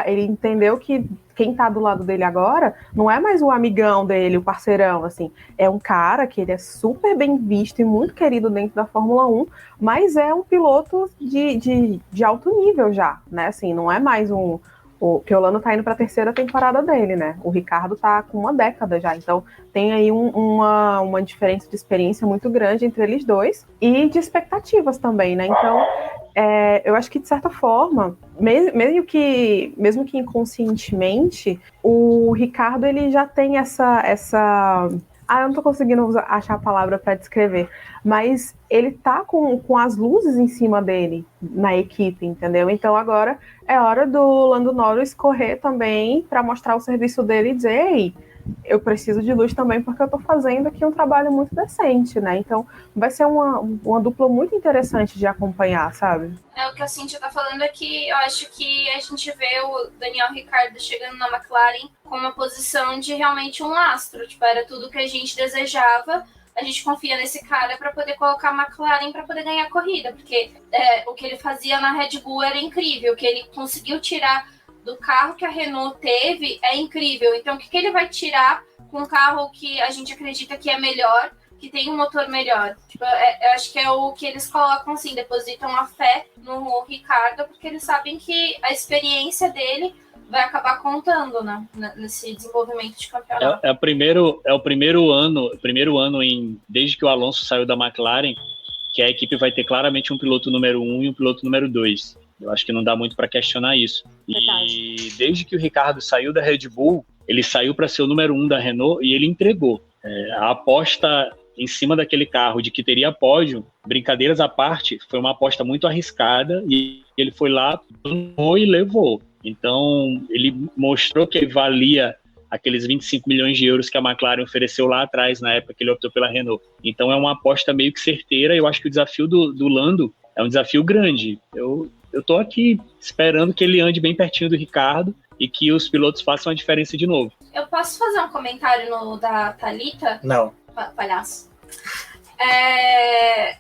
Ele entendeu que quem tá do lado dele agora não é mais o amigão dele, o parceirão, assim. É um cara que ele é super bem visto e muito querido dentro da Fórmula 1, mas é um piloto de alto nível já, né? Assim, não é mais que o Lando tá indo pra terceira temporada dele, né? O Ricardo tá com uma década já, então tem aí uma diferença de experiência muito grande entre eles dois e de expectativas também, né? Então, eu acho que, de certa forma, mesmo que inconscientemente, o Ricardo, ele já tem essa... eu não tô conseguindo achar a palavra para descrever, mas ele tá com as luzes em cima dele na equipe, entendeu? Então agora é hora do Lando Norris correr também para mostrar o serviço dele e dizer, ei, eu preciso de luz também porque eu tô fazendo aqui um trabalho muito decente, né? Então vai ser uma dupla muito interessante de acompanhar, sabe? O que a Cíntia tá falando é que eu acho que a gente vê o Daniel Ricciardo chegando na McLaren com uma posição de realmente um astro. Tipo, era tudo que a gente desejava. A gente confia nesse cara para poder colocar a McLaren para poder ganhar a corrida, porque o que ele fazia na Red Bull era incrível, o que ele conseguiu tirar do carro que a Renault teve é incrível. Então, o que ele vai tirar com um carro que a gente acredita que é melhor, que tem um motor melhor? Tipo, eu acho que é o que eles colocam assim, depositam a fé no Ricardo, porque eles sabem que a experiência dele vai acabar contando, né, nesse desenvolvimento de campeonato. É o primeiro ano desde que o Alonso saiu da McLaren, que a equipe vai ter claramente um piloto número 1 e um piloto número 2. Eu acho que não dá muito para questionar isso. E desde que o Ricardo saiu da Red Bull, ele saiu para ser o número 1 da Renault e ele entregou. A aposta em cima daquele carro de que teria pódio, brincadeiras à parte, foi uma aposta muito arriscada e ele foi lá, tomou e levou. Então, ele mostrou que ele valia aqueles 25 milhões de euros que a McLaren ofereceu lá atrás, na época que ele optou pela Renault. Então, é uma aposta meio que certeira. Eu acho que o desafio do Lando é um desafio grande. Eu tô aqui esperando que ele ande bem pertinho do Ricardo e que os pilotos façam a diferença de novo. Eu posso fazer um comentário da Thalita? Não. Palhaço.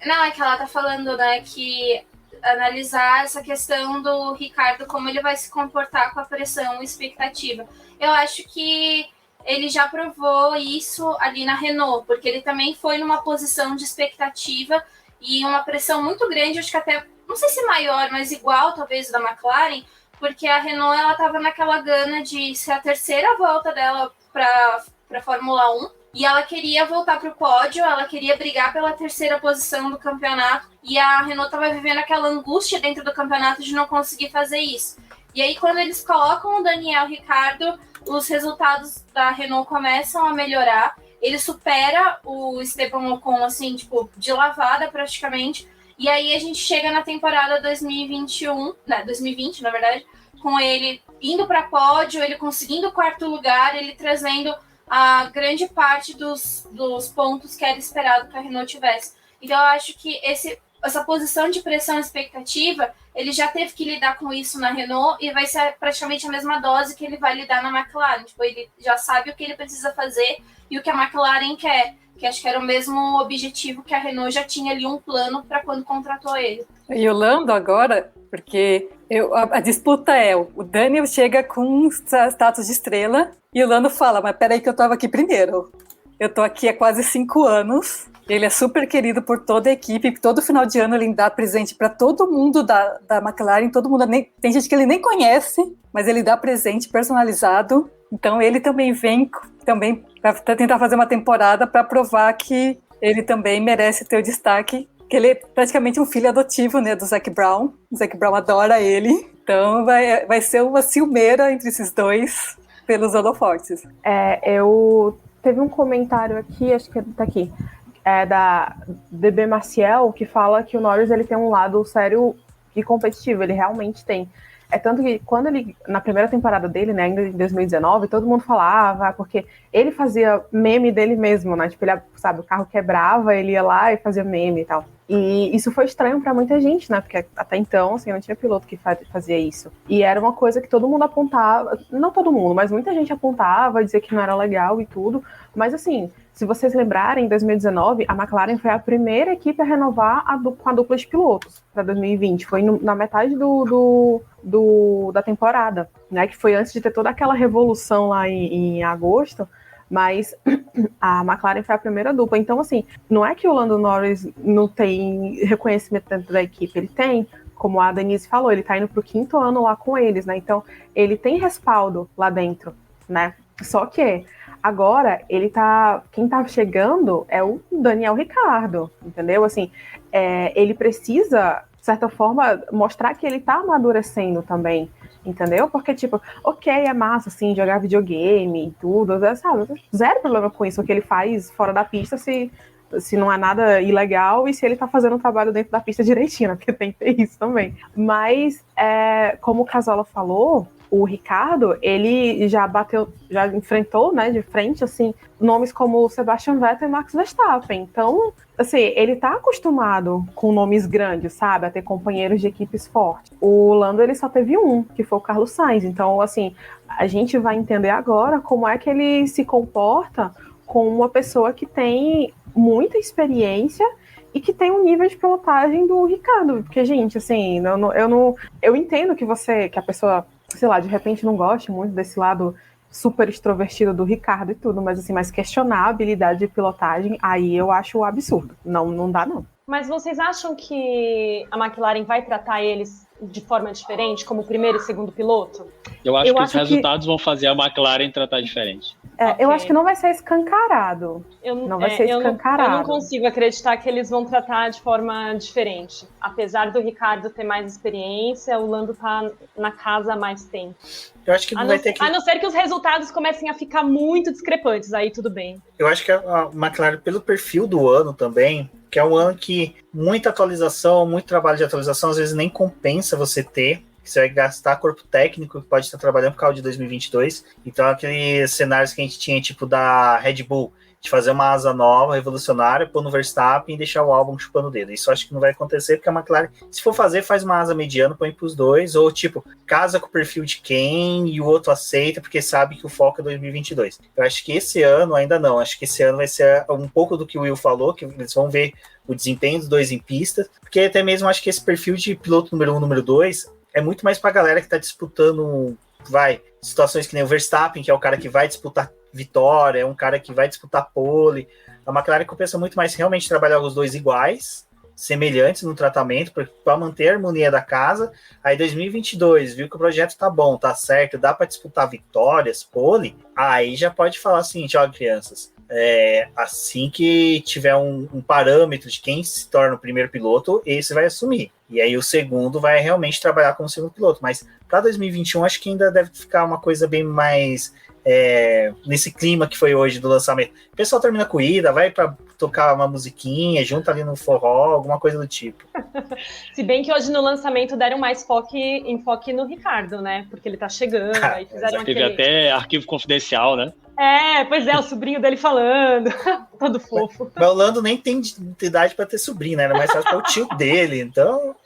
Não, é que ela tá falando, né, que analisar essa questão do Ricardo, como ele vai se comportar com a pressão e expectativa. Eu acho que ele já provou isso ali na Renault, porque ele também foi numa posição de expectativa e uma pressão muito grande, acho que até, não sei se maior, mas igual talvez da McLaren, porque a Renault ela estava naquela gana de ser a terceira volta dela para a Fórmula 1, e ela queria voltar para o pódio, ela queria brigar pela terceira posição do campeonato, e a Renault estava vivendo aquela angústia dentro do campeonato de não conseguir fazer isso. E aí, quando eles colocam o Daniel Ricciardo, os resultados da Renault começam a melhorar. Ele supera o Esteban Ocon, assim, tipo, de lavada praticamente. E aí a gente chega na temporada 2020, na verdade, com ele indo para pódio, ele conseguindo o quarto lugar, ele trazendo a grande parte dos pontos que era esperado que a Renault tivesse. Então eu acho que essa posição de pressão e expectativa, ele já teve que lidar com isso na Renault e vai ser praticamente a mesma dose que ele vai lidar na McLaren. Tipo, ele já sabe o que ele precisa fazer e o que a McLaren quer, que acho que era o mesmo objetivo que a Renault já tinha ali um plano para quando contratou ele. E o Lando agora, porque a disputa é, o Daniel chega com status de estrela e o Lando fala, mas peraí que eu tava aqui primeiro. Eu tô aqui há quase 5 anos. Ele é super querido por toda a equipe, todo final de ano ele dá presente para todo mundo da McLaren, todo mundo, tem gente que ele nem conhece, mas ele dá presente personalizado, então ele também vem para tentar fazer uma temporada para provar que ele também merece ter o destaque, que ele é praticamente um filho adotivo, né, do Zac Brown, o Zac Brown adora ele, então vai ser uma ciumeira entre esses dois pelos holofotes. Teve um comentário aqui, acho que tá aqui, da DB Maciel, que fala que o Norris ele tem um lado sério e competitivo, ele realmente tem. É tanto que quando ele, na primeira temporada dele, né, ainda em 2019, todo mundo falava, porque ele fazia meme dele mesmo, né, tipo, ele, sabe, o carro quebrava, ele ia lá e fazia meme e tal. E isso foi estranho pra muita gente, né, porque até então, assim, não tinha piloto que fazia isso. E era uma coisa que todo mundo apontava, não todo mundo, mas muita gente apontava, dizia que não era legal e tudo, mas assim, se vocês lembrarem, em 2019, a McLaren foi a primeira equipe a renovar com a dupla de pilotos para 2020. Foi na metade da temporada, né? Que foi antes de ter toda aquela revolução lá em agosto, mas a McLaren foi a primeira dupla. Então, assim, não é que o Lando Norris não tem reconhecimento dentro da equipe, ele tem, como a Denise falou, ele tá indo pro 5º ano lá com eles, né? Então, ele tem respaldo lá dentro, né? Só que agora, quem tá chegando é o Daniel Ricciardo, entendeu? Assim, ele precisa, de certa forma, mostrar que ele tá amadurecendo também, entendeu? Porque, tipo, ok, é massa, assim, jogar videogame e tudo, sabe? Zero problema com isso, o que ele faz fora da pista, se não é nada ilegal e se ele tá fazendo o trabalho dentro da pista direitinho, né? Porque tem que ter isso também. Mas, como o Casola falou, o Ricciardo, ele já enfrentou, né, de frente, assim, nomes como Sebastian Vettel e Max Verstappen. Então, assim, ele tá acostumado com nomes grandes, sabe, a ter companheiros de equipes fortes. O Lando, ele só teve um, que foi o Carlos Sainz. Então, assim, a gente vai entender agora como é que ele se comporta com uma pessoa que tem muita experiência e que tem um nível de pilotagem do Ricciardo. Porque, gente, assim, eu entendo que a pessoa, sei lá, de repente não goste muito desse lado super extrovertido do Ricciardo e tudo, mas assim, questionar a habilidade de pilotagem, aí eu acho absurdo. Não dá, não. Mas vocês acham que a McLaren vai tratar eles de forma diferente, como primeiro e segundo piloto? Eu acho que os resultados vão fazer a McLaren tratar diferente. Okay. Eu acho que não vai ser escancarado. Não vai ser escancarado. Eu não consigo acreditar que eles vão tratar de forma diferente. Apesar do Ricciardo ter mais experiência, o Lando tá na casa há mais tempo. Eu acho que vai ter que... A não ser que os resultados comecem a ficar muito discrepantes, aí tudo bem. Eu acho que a McLaren, pelo perfil do ano também, que é um ano que muita atualização, muito trabalho de atualização, às vezes nem compensa você ter, que você vai gastar corpo técnico que pode estar trabalhando por causa de 2022. Então, aqueles cenários que a gente tinha, tipo da Red Bull, de fazer uma asa nova, revolucionária, pôr no Verstappen e deixar o álbum chupando o dedo. Isso acho que não vai acontecer, porque a McLaren, se for fazer, faz uma asa mediana, põe pros dois, ou tipo, casa com o perfil de quem e o outro aceita, porque sabe que o foco é 2022. Eu acho que esse ano ainda não, acho que esse ano vai ser um pouco do que o Will falou, que eles vão ver o desempenho dos dois em pista, porque até mesmo acho que esse perfil de piloto número 1, número 2, é muito mais pra galera que tá disputando, situações que nem o Verstappen, que é o cara que vai disputar vitória, é um cara que vai disputar pole. A McLaren compensa muito mais realmente trabalhar os dois iguais semelhantes no tratamento para manter a harmonia da casa. Aí 2022, viu que o projeto tá bom, tá certo, dá para disputar vitórias, pole, aí já pode falar o seguinte, ó, crianças, assim que tiver um parâmetro de quem se torna o primeiro piloto, esse vai assumir. E aí o segundo vai realmente trabalhar como segundo piloto. Mas para 2021, acho que ainda deve ficar uma coisa bem mais nesse clima que foi hoje do lançamento. O pessoal termina a corrida, vai para tocar uma musiquinha, junta ali no forró, alguma coisa do tipo. Se bem que hoje no lançamento deram mais enfoque no Ricardo, né? Porque ele tá chegando, aí fizeram teve até arquivo confidencial, né? Pois é, o sobrinho dele falando, todo fofo. Mas o Lando nem tem idade para ter sobrinho, né? Era mais fácil para o tio dele, então...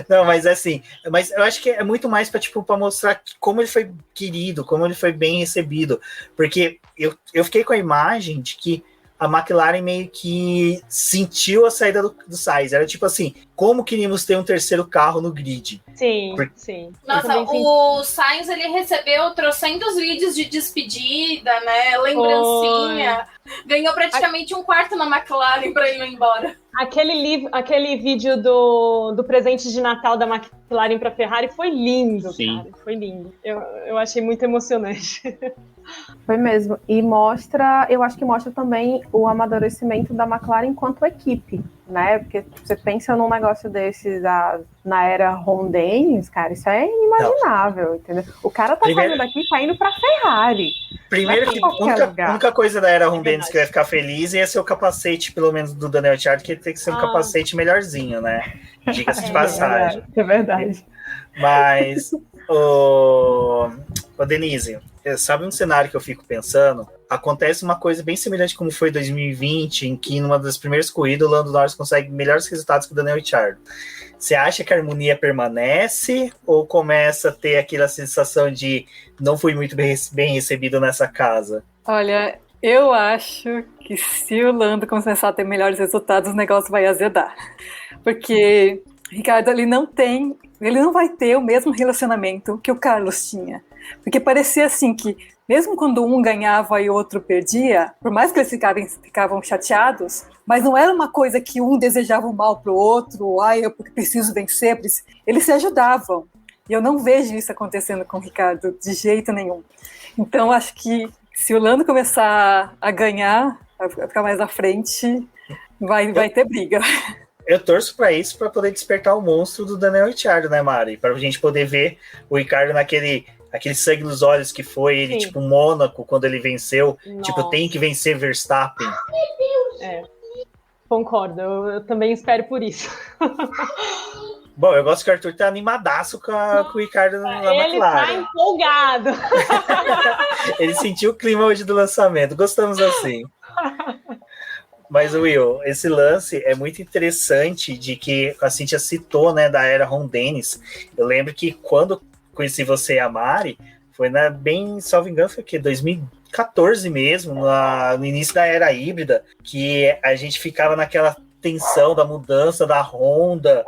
Não, mas assim, mas eu acho que é muito mais para mostrar como ele foi querido, como ele foi bem recebido, porque eu fiquei com a imagem de que a McLaren meio que sentiu a saída do Sainz. Era tipo assim, como queríamos ter um terceiro carro no grid? Sim, sim. Nossa, o Sainz, ele recebeu trocentos vídeos de despedida, né? Lembrancinha. Ganhou praticamente um quarto na McLaren para ele ir embora. Aquele vídeo do presente de Natal da McLaren para Ferrari foi lindo, sim, cara. Foi lindo. Eu achei muito emocionante. Foi mesmo. E eu acho que mostra também o amadurecimento da McLaren enquanto equipe, né? Porque você pensa num negócio desses na era Ron Dennis, cara, isso é inimaginável, entendeu? O cara tá saindo daqui e tá indo pra Ferrari. Primeiro que a única coisa da era Ron Dennis que vai ficar feliz ia ser o capacete, pelo menos do Daniel Ricciardo, que tem que ser um capacete melhorzinho, né? Diga-se de passagem. É verdade. Mas, ô Denise, sabe um cenário que eu fico pensando? Acontece uma coisa bem semelhante como foi 2020, em que numa das primeiras corridas o Lando Norris consegue melhores resultados que o Daniel Ricciardo. Você acha que a harmonia permanece ou começa a ter aquela sensação de não fui muito bem recebido nessa casa? Olha, eu acho que se o Lando começar a ter melhores resultados, o negócio vai azedar. Porque o Ricardo, ele não vai ter o mesmo relacionamento que o Carlos tinha. Porque parecia assim que, mesmo quando um ganhava e o outro perdia, por mais que eles ficavam chateados, mas não era uma coisa que um desejava o mal pro outro, eu preciso vencer, eles se ajudavam. E eu não vejo isso acontecendo com o Ricardo de jeito nenhum. Então, acho que se o Lando começar a ganhar, a ficar mais à frente, vai ter briga. Eu torço para isso, para poder despertar o monstro do Daniel Ricciardo, né, Mari? Para a gente poder ver o Ricardo aquele sangue nos olhos que foi ele, tipo, Mônaco, quando ele venceu. Nossa. Tipo, tem que vencer Verstappen. Concordo, eu também espero por isso. Bom, eu gosto que o Arthur tá animadaço com o Ricardo na McLaren. Ele tá empolgado. Ele sentiu o clima hoje do lançamento. Gostamos assim. Mas, Will, esse lance é muito interessante de que a Cíntia citou, né, da era Ron Dennis. Eu lembro que quando conheci você e a Mari, foi bem, salvo engano, foi o quê? 2014 mesmo, no início da era híbrida, que a gente ficava naquela tensão da mudança da Honda,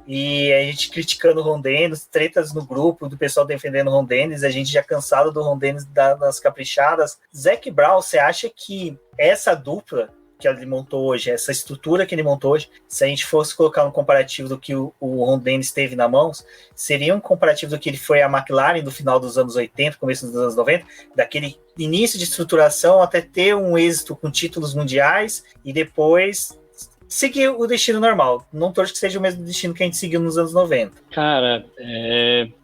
e a gente criticando o Ron Dennis, tretas no grupo do pessoal defendendo o Ron Dennis, a gente já cansado do Ron Dennis das caprichadas. Zac Brown, você acha que essa dupla que ele montou hoje, essa estrutura que ele montou hoje, se a gente fosse colocar um comparativo do que o Ron Dennis teve na mão, seria um comparativo do que ele foi a McLaren do final dos anos 80, começo dos anos 90, daquele início de estruturação até ter um êxito com títulos mundiais e depois seguir o destino normal. Não torço que seja o mesmo destino que a gente seguiu nos anos 90. Cara,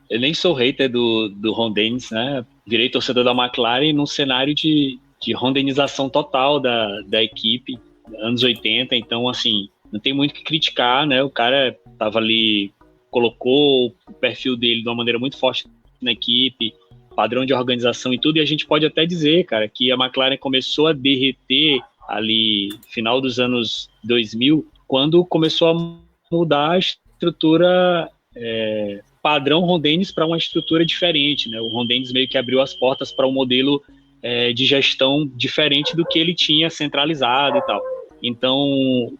eu nem sou hater do Ron Dennis, né? Virei torcedor da McLaren num cenário de rondenização total da equipe, anos 80, então, assim, não tem muito o que criticar, né? O cara tava ali, colocou o perfil dele de uma maneira muito forte na equipe, padrão de organização e tudo, e a gente pode até dizer, cara, que a McLaren começou a derreter ali, final dos anos 2000, quando começou a mudar a estrutura padrão Ron Dennis para uma estrutura diferente, né? O Ron Dennis meio que abriu as portas para um modelo de gestão diferente do que ele tinha centralizado e tal. Então,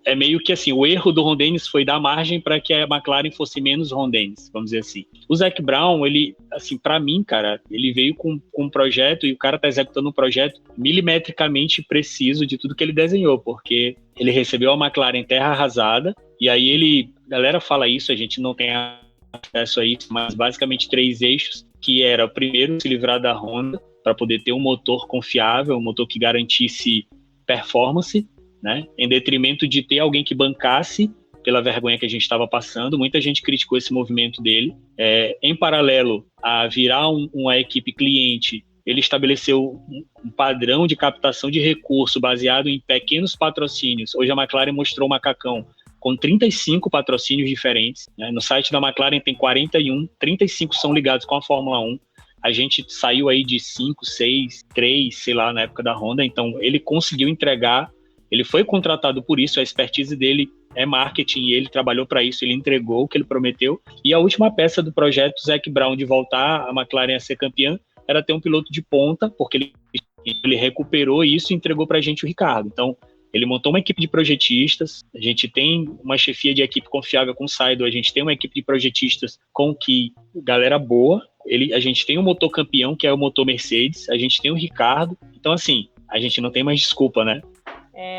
é meio que assim, o erro do Ron Dennis foi dar margem para que a McLaren fosse menos Ron Dennis, vamos dizer assim. O Zac Brown, ele, assim, para mim, cara, ele veio com um projeto e o cara tá executando um projeto milimetricamente preciso de tudo que ele desenhou, porque ele recebeu a McLaren em terra arrasada e aí a galera fala isso, a gente não tem acesso a isso, mas basicamente 3 eixos, que era o primeiro, se livrar da Honda, para poder ter um motor confiável, um motor que garantisse performance, né, em detrimento de ter alguém que bancasse pela vergonha que a gente estava passando. Muita gente criticou esse movimento dele. Em paralelo a virar uma equipe cliente, ele estabeleceu um padrão de captação de recurso baseado em pequenos patrocínios. Hoje a McLaren mostrou o macacão com 35 patrocínios diferentes, né? No site da McLaren tem 41, 35 são ligados com a Fórmula 1. A gente saiu aí de 5, 6, 3, sei lá, na época da Honda. Então, ele conseguiu entregar, ele foi contratado por isso, a expertise dele é marketing e ele trabalhou para isso, ele entregou o que ele prometeu. E a última peça do projeto Zac Brown de voltar a McLaren a ser campeã era ter um piloto de ponta, porque ele recuperou isso e entregou para a gente o Ricardo. Então, ele montou uma equipe de projetistas, a gente tem uma chefia de equipe confiável com o Saido, a gente tem uma equipe de projetistas com galera boa, a gente tem um motor campeão, que é o motor Mercedes, a gente tem o Ricardo, então assim, a gente não tem mais desculpa, né?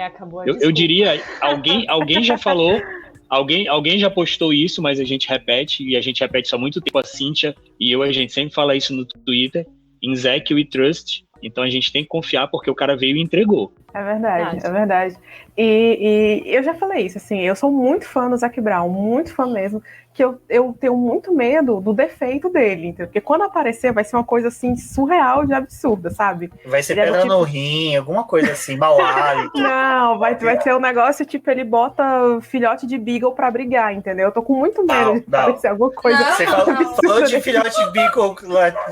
Acabou a eu diria, alguém já falou, alguém já postou isso, mas a gente repete, e a gente repete isso há muito tempo, a Cíntia e eu, a gente sempre fala isso no Twitter, in Zac we trust, então a gente tem que confiar porque o cara veio e entregou. É verdade, é verdade. E eu já falei isso, assim, eu sou muito fã do Zac Brown, muito fã mesmo, que eu tenho muito medo do defeito dele, entendeu? Porque quando aparecer vai ser uma coisa, assim, surreal de absurda, sabe? Vai ser pedra no rim, alguma coisa assim, mau hálito. Não, vai ser um negócio, tipo, ele bota filhote de Beagle pra brigar, entendeu? Eu tô com muito medo de aparecer alguma coisa. Você falou de filhote de Beagle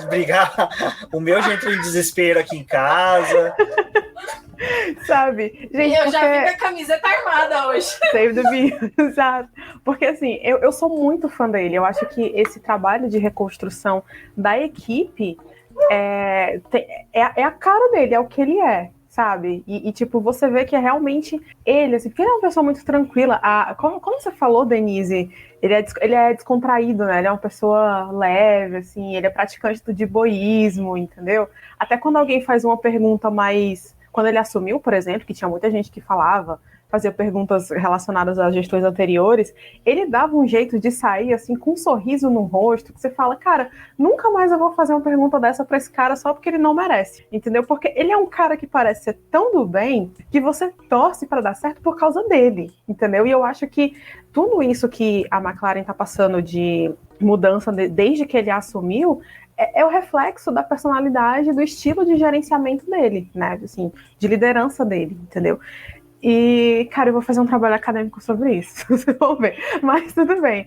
brigar, o meu já entrou em desespero aqui em casa. Sabe? Gente, eu já vi com a camiseta armada hoje. Save the Beagle, exato. Porque assim, eu sou muito fã dele. Eu acho que esse trabalho de reconstrução da equipe é a cara dele, é o que ele é, sabe? E tipo, você vê que é realmente ele, assim, porque ele é uma pessoa muito tranquila. Como você falou, Denise, ele é descontraído, né? Ele é uma pessoa leve, assim, ele é praticante do diboísmo, entendeu? Até quando alguém faz uma pergunta mais... Quando ele assumiu, por exemplo, que tinha muita gente que fazia perguntas relacionadas às gestões anteriores, ele dava um jeito de sair, assim, com um sorriso no rosto, que você fala, cara, nunca mais eu vou fazer uma pergunta dessa pra esse cara só porque ele não merece, entendeu? Porque ele é um cara que parece ser tão do bem que você torce pra dar certo por causa dele, entendeu? E eu acho que tudo isso que a McLaren tá passando de mudança desde que ele assumiu é o reflexo da personalidade, do estilo de gerenciamento dele, né? Assim, de liderança dele, entendeu? E, cara, eu vou fazer um trabalho acadêmico sobre isso, vocês vão ver, mas tudo bem.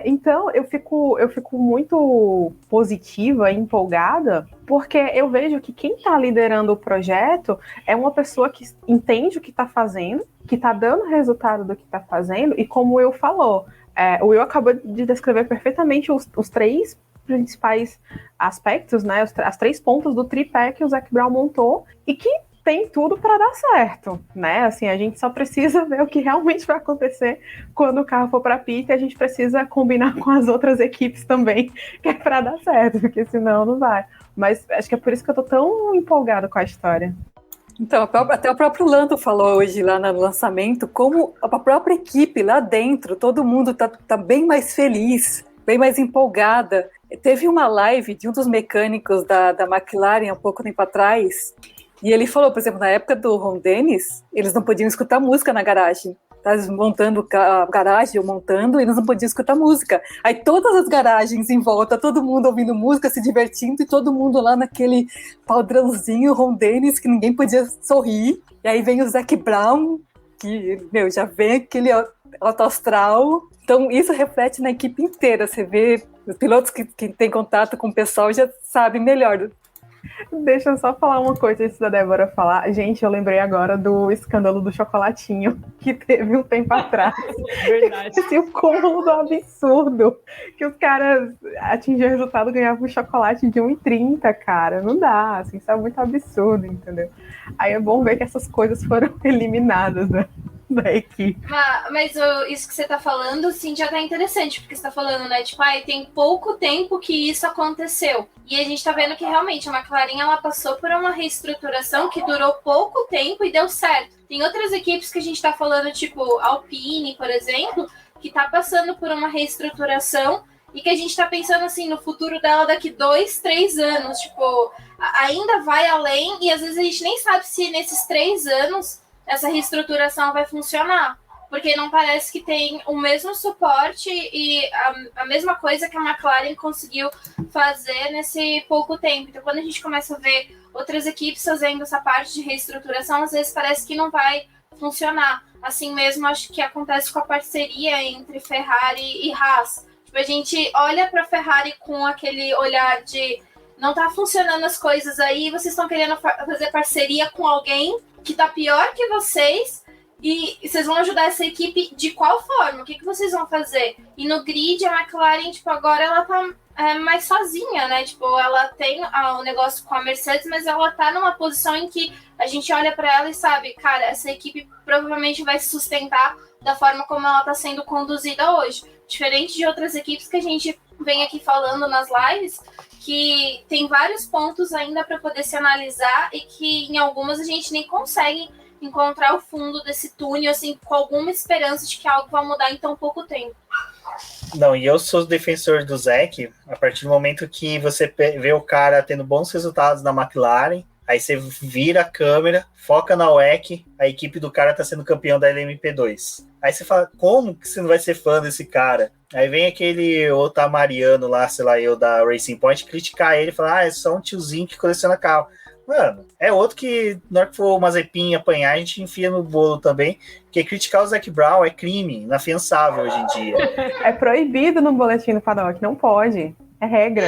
Então, eu fico muito positiva e empolgada, porque eu vejo que quem está liderando o projeto é uma pessoa que entende o que está fazendo, que está dando resultado do que está fazendo, e como o Will falou, o Will acabou de descrever perfeitamente os 3 principais aspectos, né, as 3 pontas do tripé que o Zac Brown montou e que tem tudo para dar certo, né? Assim, a gente só precisa ver o que realmente vai acontecer quando o carro for para a pista e a gente precisa combinar com as outras equipes também, que é para dar certo, porque senão não vai. Mas acho que é por isso que eu tô tão empolgada com a história. Então, até o próprio Lando falou hoje lá no lançamento, como a própria equipe lá dentro, todo mundo tá bem mais feliz, bem mais empolgada. Teve uma live de um dos mecânicos da McLaren há pouco tempo atrás, e ele falou, por exemplo, na época do Ron Dennis, eles não podiam escutar música na garagem. Tá montando a garagem, montando, e eles não podiam escutar música. Aí todas as garagens em volta, todo mundo ouvindo música, se divertindo, e todo mundo lá naquele padrãozinho Ron Dennis, que ninguém podia sorrir. E aí vem o Zac Brown, que, já vem aquele alto astral. Então, isso reflete na equipe inteira. Você vê, os pilotos que têm contato com o pessoal já sabem melhor. Deixa eu só falar uma coisa antes da Débora falar. Gente, eu lembrei agora do escândalo do chocolatinho que teve um tempo atrás. Verdade. Esse o cúmulo do absurdo. Que os caras atingiam o resultado, ganhavam um chocolate de 1,30, cara. Não dá, assim, isso é muito absurdo, entendeu? Aí é bom ver que essas coisas foram eliminadas, né? da equipe. Mas isso que você tá falando, assim, já tá interessante, porque você tá falando, né, tipo, tem pouco tempo que isso aconteceu. E a gente tá vendo que realmente a McLaren, ela passou por uma reestruturação que durou pouco tempo e deu certo. Tem outras equipes que a gente tá falando, tipo, Alpine, por exemplo, que tá passando por uma reestruturação e que a gente tá pensando, assim, no futuro dela daqui 2, 3 anos, tipo, ainda vai além e às vezes a gente nem sabe se nesses 3 anos essa reestruturação vai funcionar, porque não parece que tem o mesmo suporte e a mesma coisa que a McLaren conseguiu fazer nesse pouco tempo. Então, quando a gente começa a ver outras equipes fazendo essa parte de reestruturação, às vezes parece que não vai funcionar. Assim mesmo, acho que acontece com a parceria entre Ferrari e Haas. Tipo, a gente olha para a Ferrari com aquele olhar de não tá funcionando as coisas aí, vocês estão querendo fazer parceria com alguém que tá pior que vocês e vocês vão ajudar essa equipe de qual forma? O que vocês vão fazer? E no grid, a McLaren, tipo, agora ela tá mais sozinha, né? Tipo, ela tem o negócio com a Mercedes, mas ela tá numa posição em que a gente olha para ela e sabe, cara, essa equipe provavelmente vai se sustentar da forma como ela tá sendo conduzida hoje. Diferente de outras equipes que a gente vem aqui falando nas lives, que tem vários pontos ainda para poder se analisar e que em algumas a gente nem consegue encontrar o fundo desse túnel, assim, com alguma esperança de que algo vai mudar em tão pouco tempo. Não, e eu sou defensor do Zec a partir do momento que você vê o cara tendo bons resultados na McLaren, aí você vira a câmera, foca na WEC, a equipe do cara tá sendo campeão da LMP2. Aí você fala, como que você não vai ser fã desse cara? Aí vem aquele otamariano lá, sei lá, eu da Racing Point, criticar ele e falar, é só um tiozinho que coleciona carro. Mano, é outro que, na hora que for o Mazepin apanhar, a gente enfia no bolo também, porque criticar o Zac Brown é crime, inafiançável hoje em dia. É proibido no boletim do paddock, não pode. É regra.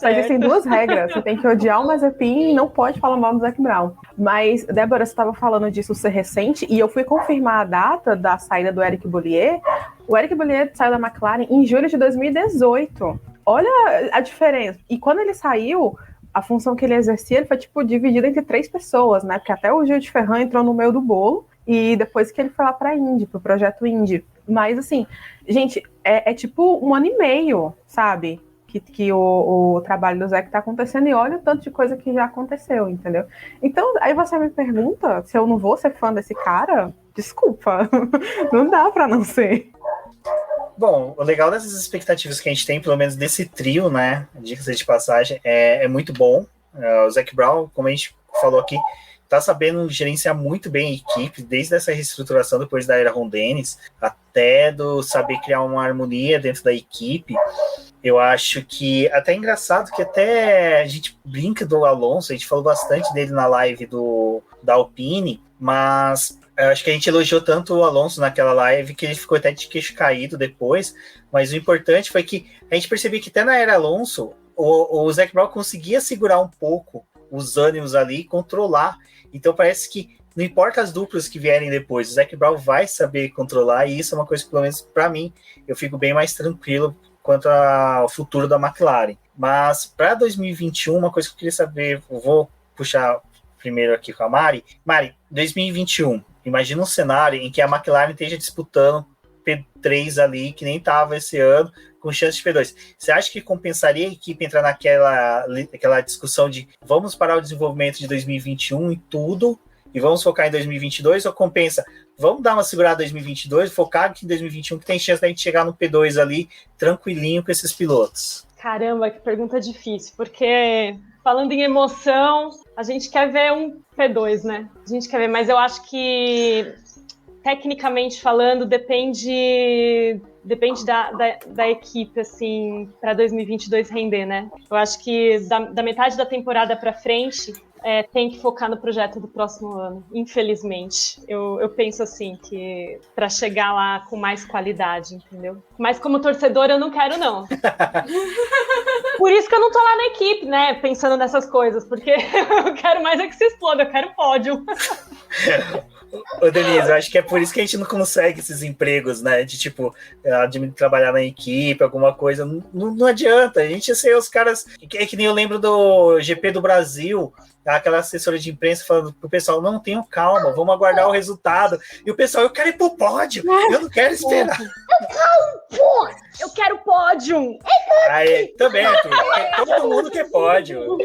Só existem 2 regras. Você tem que odiar o Mazepin e não pode falar mal do Zac Brown. Mas, Débora, você estava falando disso ser recente, e eu fui confirmar a data da saída do Eric Boullier. O Eric Boullier saiu da McLaren em julho de 2018. Olha a diferença. E quando ele saiu, a função que ele exercia ele foi, tipo, dividida entre 3 pessoas, né? Porque até o Gil de Ferran entrou no meio do bolo, e depois que ele foi lá para a Indy, pro projeto Indy. Mas, assim, gente, é tipo 1 ano e meio, sabe? Que o trabalho do Zé tá acontecendo, e olha o tanto de coisa que já aconteceu, entendeu? Então, aí você me pergunta se eu não vou ser fã desse cara? Desculpa, não dá pra não ser. Bom, o legal dessas expectativas que a gente tem, pelo menos desse trio, né, dicas de passagem, é muito bom. O Zac Brown, como a gente falou aqui, tá sabendo gerenciar muito bem a equipe, desde essa reestruturação depois da era Ron Dennis, até do saber criar uma harmonia dentro da equipe. Eu acho que até é engraçado que até a gente brinca do Alonso, a gente falou bastante dele na live da Alpine, mas eu acho que a gente elogiou tanto o Alonso naquela live que ele ficou até de queixo caído depois, mas o importante foi que a gente percebeu que até na era Alonso, o Zac Brown conseguia segurar um pouco os ânimos ali e controlar. Então parece que não importa as duplas que vierem depois, o Zac Brown vai saber controlar, e isso é uma coisa que, pelo menos para mim, eu fico bem mais tranquilo quanto ao futuro da McLaren. Mas para 2021, uma coisa que eu queria saber, eu vou puxar primeiro aqui com a Mari. Mari, 2021, imagina um cenário em que a McLaren esteja disputando P3 ali, que nem estava esse ano, com chance de P2. Você acha que compensaria a equipe entrar naquela discussão de vamos parar o desenvolvimento de 2021 e tudo, e vamos focar em 2022, ou compensa, vamos dar uma segurada em 2022, focar aqui em 2021, que tem chance da gente chegar no P2 ali, tranquilinho com esses pilotos? Caramba, que pergunta difícil, porque falando em emoção, a gente quer ver um P2, né? A gente quer ver, mas eu acho que, tecnicamente falando, depende da equipe, assim, para 2022 render, né? Eu acho que da metade da temporada para frente, tem que focar no projeto do próximo ano, infelizmente. Eu penso assim, que para chegar lá com mais qualidade, entendeu? Mas como torcedor eu não quero, não. Por isso que eu não tô lá na equipe, né, pensando nessas coisas, porque eu quero mais é que se exploda, eu quero pódio. Ô, Denise, eu acho que é por isso que a gente não consegue esses empregos, né? De tipo, de trabalhar na equipe, alguma coisa. Não adianta. A gente ser os caras. É que nem eu lembro do GP do Brasil, aquela assessora de imprensa falando pro pessoal: não, tenham calma, vamos aguardar o resultado. E o pessoal: eu quero ir pro pódio, eu não quero esperar. Eu quero pódio! Aí, também, todo mundo quer pódio.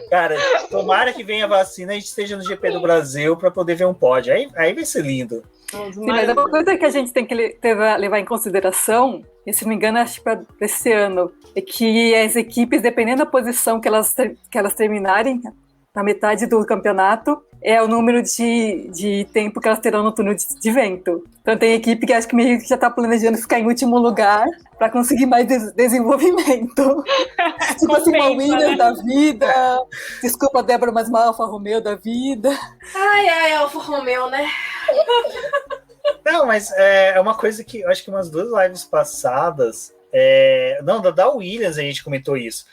Cara, tomara que venha a vacina e a gente esteja no GP do Brasil para poder ver um pódio. Aí vai ser lindo. Sim, mas uma coisa que a gente tem que levar em consideração, e se não me engano, acho que para esse ano, é que as equipes, dependendo da posição que elas terminarem, na metade do campeonato, é o número de tempo que elas terão no túnel de vento. Então tem equipe que acho que meio que já está planejando ficar em último lugar para conseguir mais desenvolvimento. Tipo assim, uma Williams, né, da vida. Desculpa, Débora, mas uma Alfa Romeo da vida. Ai, Alfa Romeo, né? Não, mas é uma coisa que eu acho que umas 2 lives passadas. Não, da Williams a gente comentou isso.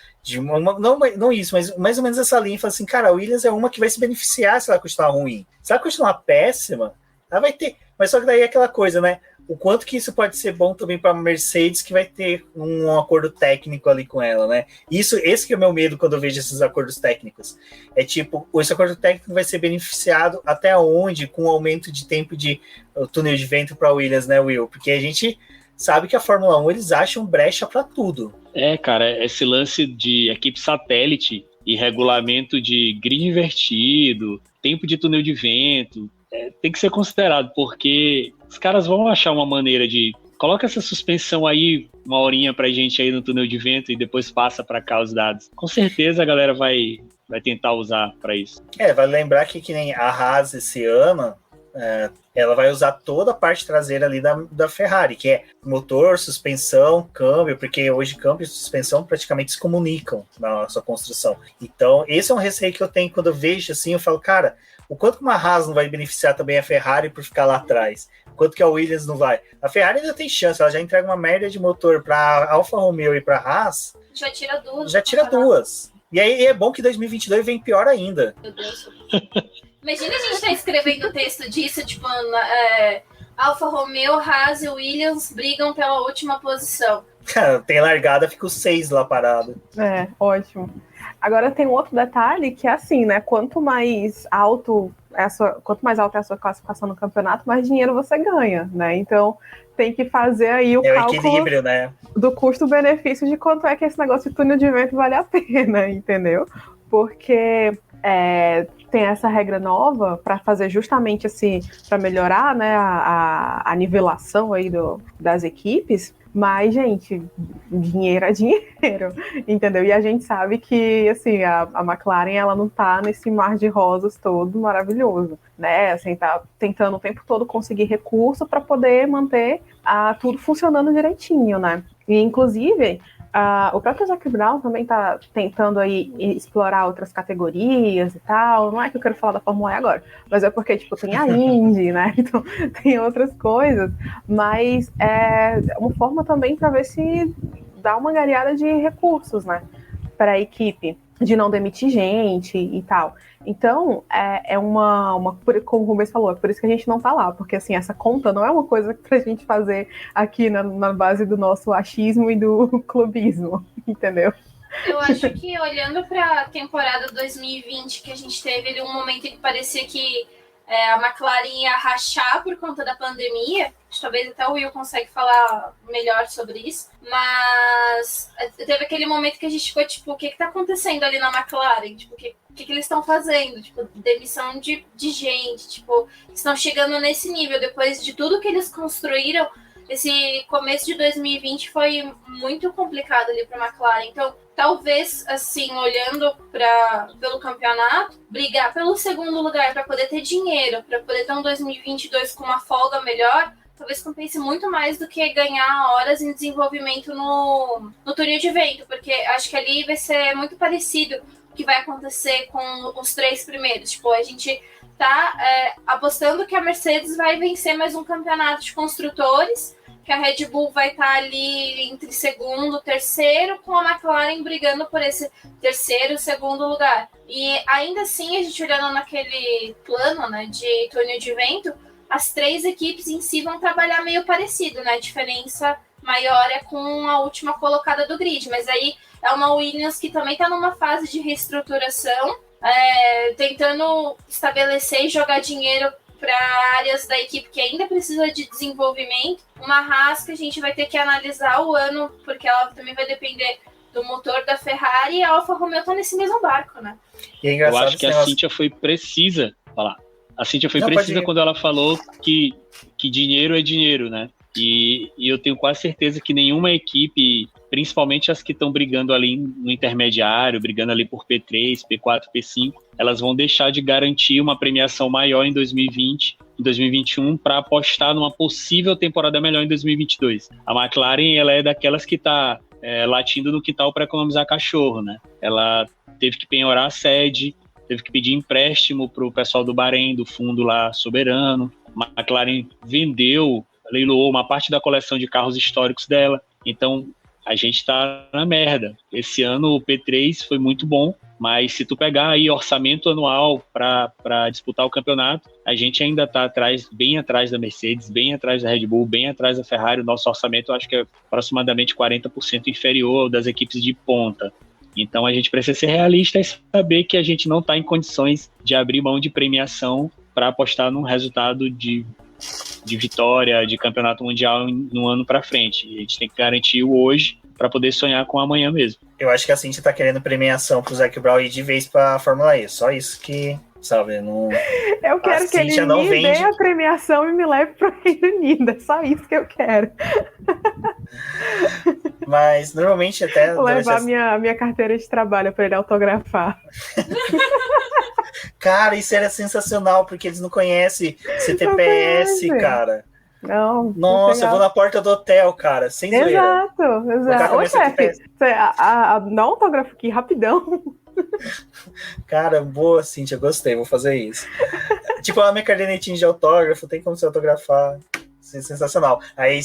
Não isso, mas mais ou menos essa linha. Fala assim, cara, a Williams é uma que vai se beneficiar se ela continuar ruim. Se ela continuar péssima, ela vai ter. Mas só que daí é aquela coisa, né? O quanto que isso pode ser bom também para a Mercedes, que vai ter um acordo técnico ali com ela, né? Esse que é o meu medo quando eu vejo esses acordos técnicos. É tipo, esse acordo técnico vai ser beneficiado até onde com o aumento de tempo de túnel de vento para a Williams, né, Will? Porque a gente sabe que a Fórmula 1, eles acham brecha para tudo. Cara, esse lance de equipe satélite e regulamento de grid invertido, tempo de túnel de vento, tem que ser considerado, porque os caras vão achar uma maneira de... Coloca essa suspensão aí, uma horinha pra gente aí no túnel de vento e depois passa pra cá os dados. Com certeza a galera vai tentar usar pra isso. Vale lembrar que nem a Haas esse ano... ela vai usar toda a parte traseira ali da Ferrari, que é motor, suspensão, câmbio, porque hoje câmbio e suspensão praticamente se comunicam na sua construção. Então, esse é um receio que eu tenho quando eu vejo assim, eu falo, cara, o quanto que uma Haas não vai beneficiar também a Ferrari por ficar lá atrás? O quanto que a Williams não vai? A Ferrari ainda tem chance, ela já entrega uma merda de motor para Alfa Romeo e para Haas. Já tira 2. Já tira 2. E aí é bom que 2022 vem pior ainda. Meu Deus. Imagina a gente tá escrevendo o texto disso, tipo, Alfa Romeo, Haas e Williams brigam pela última posição. Cara, tem largada, fica os 6 lá parado. Ótimo. Agora tem um outro detalhe que é assim, né? Quanto mais alto é a sua classificação no campeonato, mais dinheiro você ganha, né? Então tem que fazer aí o cálculo equilíbrio, né? Do custo-benefício de quanto é que esse negócio de túnel de vento vale a pena, entendeu? Porque tem essa regra nova para fazer justamente assim, para melhorar, né, a nivelação aí das equipes. Mas, gente, dinheiro é dinheiro, entendeu? E a gente sabe que, assim, a McLaren, ela não tá nesse mar de rosas todo maravilhoso, né? Assim, tá tentando o tempo todo conseguir recurso para poder manter tudo funcionando direitinho, né? E, inclusive, o próprio Zac Brown também está tentando aí explorar outras categorias e tal. Não é que eu quero falar da Fórmula E agora, mas é porque, tipo, tem a Indy, né? Então, tem outras coisas. Mas é uma forma também para ver se dá uma gareada de recursos, né? Para a equipe, de não demitir gente e tal. Então, como o Rubens falou, é por isso que a gente não tá lá, porque assim, essa conta não é uma coisa pra gente fazer aqui na base do nosso achismo e do clubismo, entendeu? Eu acho que olhando pra temporada 2020, que a gente teve ali um momento em que parecia que a McLaren ia rachar por conta da pandemia. Talvez até o Will consegue falar melhor sobre isso. Mas teve aquele momento que a gente ficou, tipo, o que tá acontecendo ali na McLaren? Tipo, o que eles estão fazendo? Tipo, demissão de gente. Tipo, estão chegando nesse nível. Depois de tudo que eles construíram, esse começo de 2020 foi muito complicado ali para a McLaren. Então, talvez, assim, olhando pelo campeonato, brigar pelo segundo lugar para poder ter dinheiro, para poder ter um 2022 com uma folga melhor, talvez compense muito mais do que ganhar horas em desenvolvimento no túnel de vento, porque acho que ali vai ser muito parecido o que vai acontecer com os 3 primeiros. Tipo, a gente tá apostando que a Mercedes vai vencer mais um campeonato de construtores, que a Red Bull vai estar ali entre segundo e terceiro, com a McLaren brigando por esse terceiro e segundo lugar. E ainda assim, a gente olhando naquele plano, né, de túnel de vento, as 3 equipes em si vão trabalhar meio parecido, né? A diferença maior é com a última colocada do grid, mas aí é uma Williams que também está numa fase de reestruturação, tentando estabelecer e jogar dinheiro para áreas da equipe que ainda precisa de desenvolvimento. Uma Haas que a gente vai ter que analisar o ano, porque ela também vai depender do motor da Ferrari, e a Alfa Romeo tá nesse mesmo barco, né? E é engraçado, eu acho que a Cíntia foi precisa falar. A Cíntia foi precisa quando ela falou que dinheiro é dinheiro, né? E eu tenho quase certeza que nenhuma equipe, principalmente as que estão brigando ali no intermediário, brigando ali por P3, P4, P5, elas vão deixar de garantir uma premiação maior em 2020, em 2021, para apostar numa possível temporada melhor em 2022. A McLaren, ela é daquelas que está latindo no quintal para economizar cachorro, né? Ela teve que penhorar a sede, teve que pedir empréstimo para o pessoal do Bahrein, do fundo lá soberano. A McLaren leiloou uma parte da coleção de carros históricos dela. Então, a gente está na merda. Esse ano o P3 foi muito bom, mas se tu pegar aí orçamento anual para disputar o campeonato, a gente ainda está bem atrás da Mercedes, bem atrás da Red Bull, bem atrás da Ferrari. O nosso orçamento, eu acho que é aproximadamente 40% inferior ao das equipes de ponta. Então, a gente precisa ser realista e saber que a gente não está em condições de abrir mão de premiação para apostar num resultado de vitória, de campeonato mundial no ano para frente. A gente tem que garantir o hoje para poder sonhar com amanhã mesmo. Eu acho que a Cíntia tá querendo premiação pro Zac Brown ir de vez pra Fórmula E. Só isso que, sabe, não... Eu quero que ele me dê a premiação e me leve pro Reino Unido. É só isso que eu quero. Mas, normalmente, até... Vou levar minha carteira de trabalho para ele autografar. Cara, isso era sensacional, porque eles não conhecem CTPS, cara. Não. Nossa, eu vou na porta do hotel, cara, sem zoeira. Exato. Ô, chefe, dá um autógrafo aqui, rapidão. Cara, boa, Cíntia, gostei, vou fazer isso. Tipo, a minha cadernetinha de autógrafo, tem como você autografar. Sensacional. Aí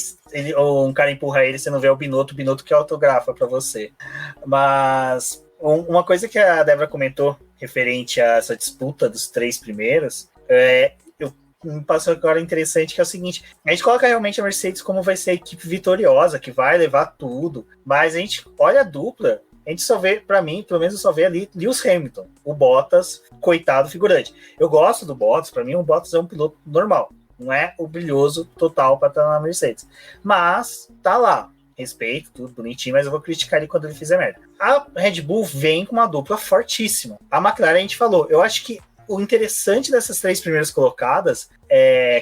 um cara empurra ele, você não vê o Binotto que autografa pra você. Mas uma coisa que a Débora comentou referente a essa disputa dos 3 primeiros, me passou agora interessante, que é o seguinte: a gente coloca realmente a Mercedes como vai ser a equipe vitoriosa, que vai levar tudo, mas a gente olha a dupla, a gente só vê, pra mim, pelo menos eu só vê ali Lewis Hamilton, o Bottas, coitado figurante. Eu gosto do Bottas, pra mim o Bottas é um piloto normal, não é o brilhoso total para estar na Mercedes, mas tá lá, respeito, tudo bonitinho, mas eu vou criticar ele quando ele fizer merda. A Red Bull vem com uma dupla fortíssima. A McLaren, a gente falou, eu acho que o interessante dessas 3 primeiras colocadas,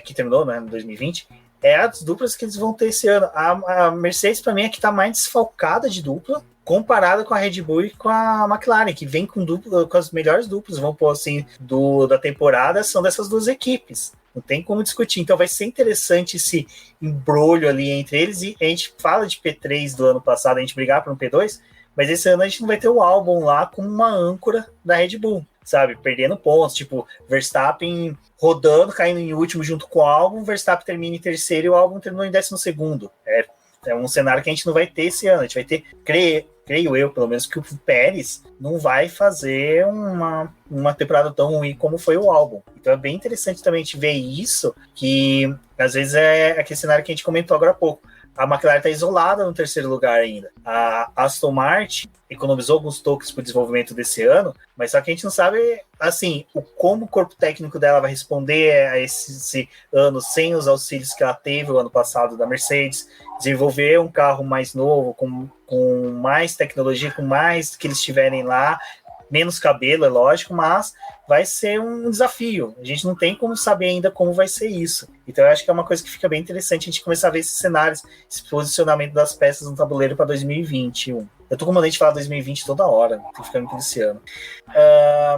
que terminou, né, em 2020, é as duplas que eles vão ter esse ano. A Mercedes, para mim, é que tá mais desfalcada de dupla, comparada com a Red Bull e com a McLaren, que vem com as melhores duplas, vamos pôr assim, da temporada, são dessas 2 equipes. Não tem como discutir. Então vai ser interessante esse embrolho ali entre eles, e a gente fala de P3 do ano passado, a gente brigar por um P2, mas esse ano a gente não vai ter o Albon lá como uma âncora da Red Bull, sabe? Perdendo pontos, tipo, Verstappen rodando, caindo em último junto com o Albon, Verstappen termina em terceiro e o Albon terminou em 12º. É um cenário que a gente não vai ter esse ano. A gente vai ter, creio eu, pelo menos, que o Pérez não vai fazer uma temporada tão ruim como foi o Albon. Então é bem interessante também a gente ver isso, que às vezes é aquele cenário que a gente comentou agora há pouco. A McLaren está isolada no 3º lugar ainda. A Aston Martin economizou alguns tokens para o desenvolvimento desse ano, mas só que a gente não sabe, assim, como o corpo técnico dela vai responder a esse ano sem os auxílios que ela teve o ano passado da Mercedes, desenvolver um carro mais novo, com mais tecnologia, com mais que eles tiverem lá, menos cabelo, é lógico, mas vai ser um desafio. A gente não tem como saber ainda como vai ser isso. Então eu acho que é uma coisa que fica bem interessante a gente começar a ver esses cenários, esse posicionamento das peças no tabuleiro para 2021. Eu tô com uma de falar 2020 toda hora, tô ficando por esse ano.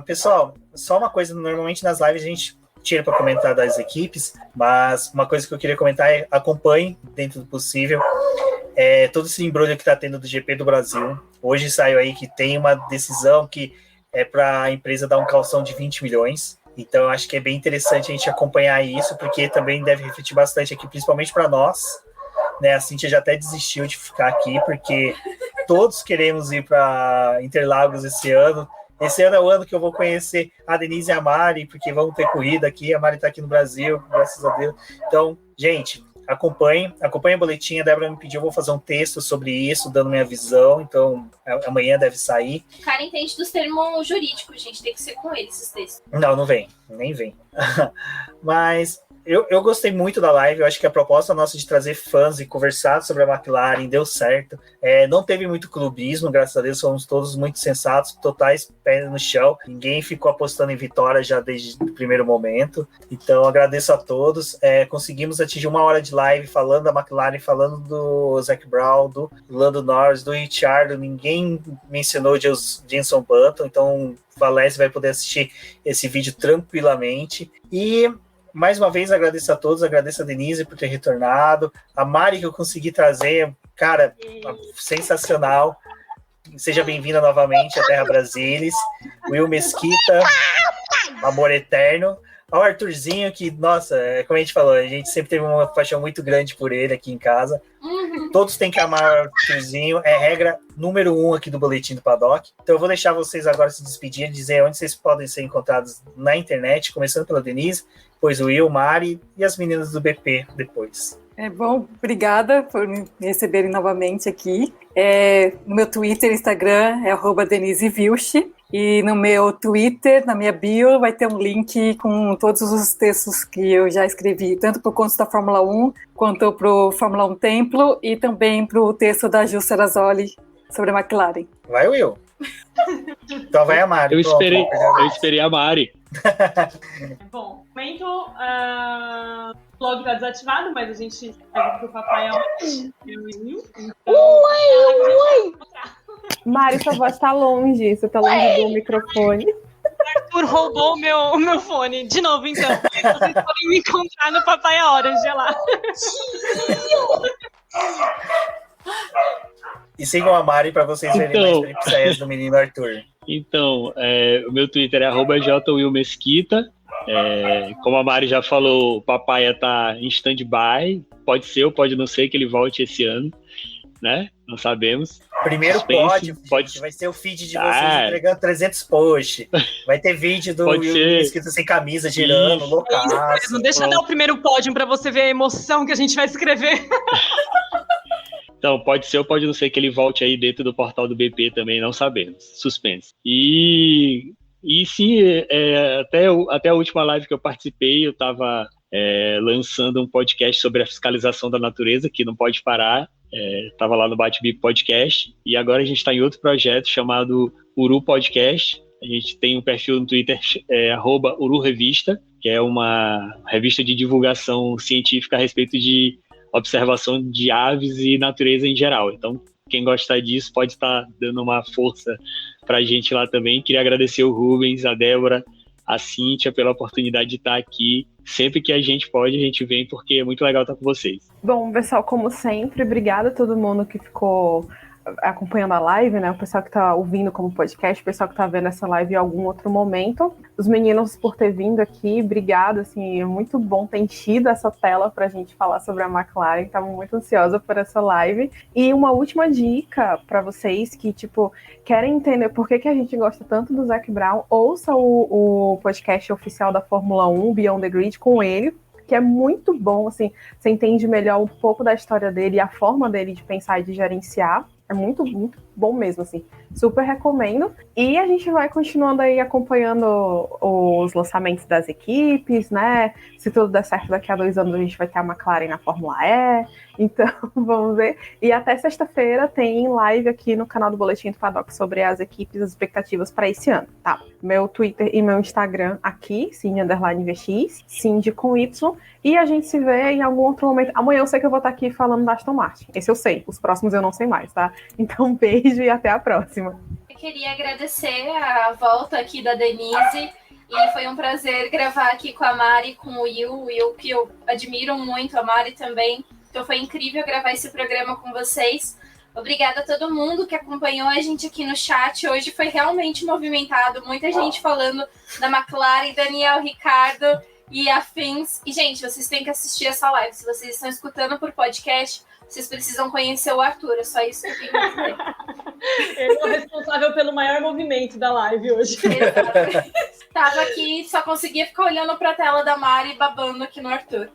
Pessoal, só uma coisa, normalmente nas lives a gente tira para comentar das equipes, mas uma coisa que eu queria comentar é: acompanhe dentro do possível todo esse embrulho que está tendo do GP do Brasil. Hoje saiu aí que tem uma decisão que é para a empresa dar um calção de 20 milhões. Então, eu acho que é bem interessante a gente acompanhar isso, porque também deve refletir bastante aqui, principalmente para nós. Né? A Cíntia já até desistiu de ficar aqui, porque todos queremos ir para Interlagos esse ano. Esse ano é o ano que eu vou conhecer a Denise e a Mari, porque vamos ter corrida aqui. A Mari tá aqui no Brasil, graças a Deus. Então, gente, acompanhe o boletim. A Débora me pediu, eu vou fazer um texto sobre isso, dando minha visão. Então, amanhã deve sair. O cara entende dos termos jurídicos, gente. Tem que ser com ele esses textos. Não vem. Nem vem. Mas eu gostei muito da live. Eu acho que a proposta nossa de trazer fãs e conversar sobre a McLaren deu certo. Não teve muito clubismo, graças a Deus. Fomos todos muito sensatos, totais pés no chão. Ninguém ficou apostando em vitória já desde o primeiro momento. Então, agradeço a todos. Conseguimos atingir 1 hora de live falando da McLaren, falando do Zac Brown, do Lando Norris, do Ricciardo. Ninguém mencionou o Jenson Button. Então, o Valese vai poder assistir esse vídeo tranquilamente. E mais uma vez agradeço a todos, agradeço a Denise por ter retornado, a Mari que eu consegui trazer, cara, sensacional. Seja bem-vinda novamente à Terra Brasilis. Will Mesquita, amor eterno. Ao Arthurzinho, que, nossa, como a gente falou, a gente sempre teve uma paixão muito grande por ele aqui em casa. Todos têm que amar o Arthurzinho, é regra número 1 aqui do Boletim do Paddock. Então eu vou deixar vocês agora se despedirem, dizer onde vocês podem ser encontrados na internet, começando pela Denise, depois o Will, Mari e as meninas do BP depois. Bom, obrigada por me receberem novamente aqui. No meu Twitter e Instagram é @DeniseVilch. E no meu Twitter, na minha bio, vai ter um link com todos os textos que eu já escrevi, tanto para o Contos da Fórmula 1, quanto para o Fórmula 1 Templo, e também para o texto da Gil Serazoli sobre a McLaren. Vai, Will. Então vai a Mari. Eu esperei a Mari. Bom, momento, o blog está desativado, mas a gente segue pro papai Mari, sua voz tá longe, você tá longe do microfone. Arthur roubou o meu fone. De novo, então. Vocês podem me encontrar no Papai Orange, lá. E sigam a Mari para vocês verem mais peripécias do menino Arthur. Então, o meu Twitter é @jwillmesquita. Como a Mari já falou, o Papai tá em stand-by. Pode ser ou pode não ser que ele volte esse ano, né? Não sabemos. Primeiro pode. Vai ser o feed de vocês entregando 300 posts. Vai ter vídeo do Will escrito sem camisa, girando, loucaço. Não deixa eu dar o primeiro pódio pra você ver a emoção que a gente vai escrever. Então, pode ser ou pode não ser que ele volte aí dentro do portal do BP também, não sabemos. Suspense. E sim, até a última live que eu participei, eu estava lançando um podcast sobre a fiscalização da natureza, que não pode parar. Estava lá no Bate-Bico Podcast, e agora a gente está em outro projeto chamado Uru Podcast. A gente tem um perfil no Twitter, @UruRevista, que é uma revista de divulgação científica a respeito de observação de aves e natureza em geral. Então, quem gostar disso pode estar dando uma força para a gente lá também. Queria agradecer o Rubens, a Débora, a Cíntia pela oportunidade de estar aqui. Sempre que a gente pode, a gente vem, porque é muito legal estar com vocês. Bom, pessoal, como sempre, obrigada a todo mundo que ficou acompanhando a live, né? O pessoal que tá ouvindo como podcast, o pessoal que tá vendo essa live em algum outro momento. Os meninos por ter vindo aqui, obrigado, assim, é muito bom ter enchido essa tela pra gente falar sobre a McLaren, tava muito ansiosa por essa live. E uma última dica pra vocês que, querem entender por que a gente gosta tanto do Zac Brown, ouça o podcast oficial da Fórmula 1, Beyond the Grid, com ele, que é muito bom, assim, você entende melhor um pouco da história dele e a forma dele de pensar e de gerenciar. É muito, muito bom mesmo, assim. Super recomendo. E a gente vai continuando aí acompanhando os lançamentos das equipes, né? Se tudo der certo, daqui a 2 anos a gente vai ter a McLaren na Fórmula E. Então, vamos ver. E até sexta-feira tem live aqui no canal do Boletim do Paddock sobre as equipes, as expectativas para esse ano, tá? Meu Twitter e meu Instagram aqui, Cindy_VX, Cindy com Y. E a gente se vê em algum outro momento. Amanhã eu sei que eu vou estar aqui falando da Aston Martin. Esse eu sei. Os próximos eu não sei mais, tá? Então, beijo e até a próxima. Eu queria agradecer a volta aqui da Denise. E foi um prazer gravar aqui com a Mari, com o Will, que eu admiro muito, a Mari também. Então foi incrível gravar esse programa com vocês. Obrigada a todo mundo que acompanhou a gente aqui no chat. Hoje foi realmente movimentado. Muita gente falando da McLaren, Daniel, Ricardo e afins. E, gente, vocês têm que assistir essa live. Se vocês estão escutando por podcast, vocês precisam conhecer o Arthur. É só isso que eu tenho que dizer. Ele é o responsável pelo maior movimento da live hoje. Exatamente. Tava aqui, só conseguia ficar olhando pra tela da Mari e babando aqui no Arthur.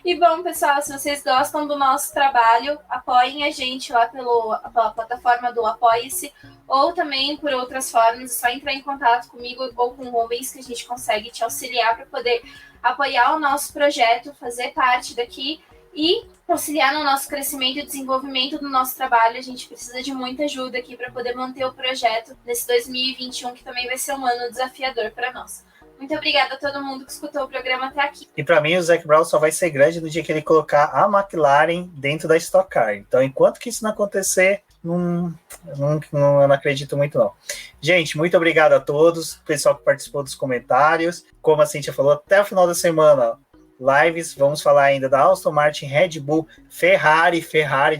E bom, pessoal, se vocês gostam do nosso trabalho, apoiem a gente lá pela plataforma do Apoie-se, ou também por outras formas, é só entrar em contato comigo ou com o Rubens, que a gente consegue te auxiliar para poder apoiar o nosso projeto, fazer parte daqui e auxiliar no nosso crescimento e desenvolvimento do nosso trabalho. A gente precisa de muita ajuda aqui para poder manter o projeto nesse 2021, que também vai ser um ano desafiador para nós. Muito obrigada a todo mundo que escutou o programa até aqui. E para mim, o Zac Brown só vai ser grande no dia que ele colocar a McLaren dentro da Stock Car. Então, enquanto que isso não acontecer, eu não acredito muito, não. Gente, muito obrigado a todos, pessoal que participou dos comentários. Como a Cíntia falou, até o final da semana, lives. Vamos falar ainda da Aston Martin, Red Bull, Ferrari,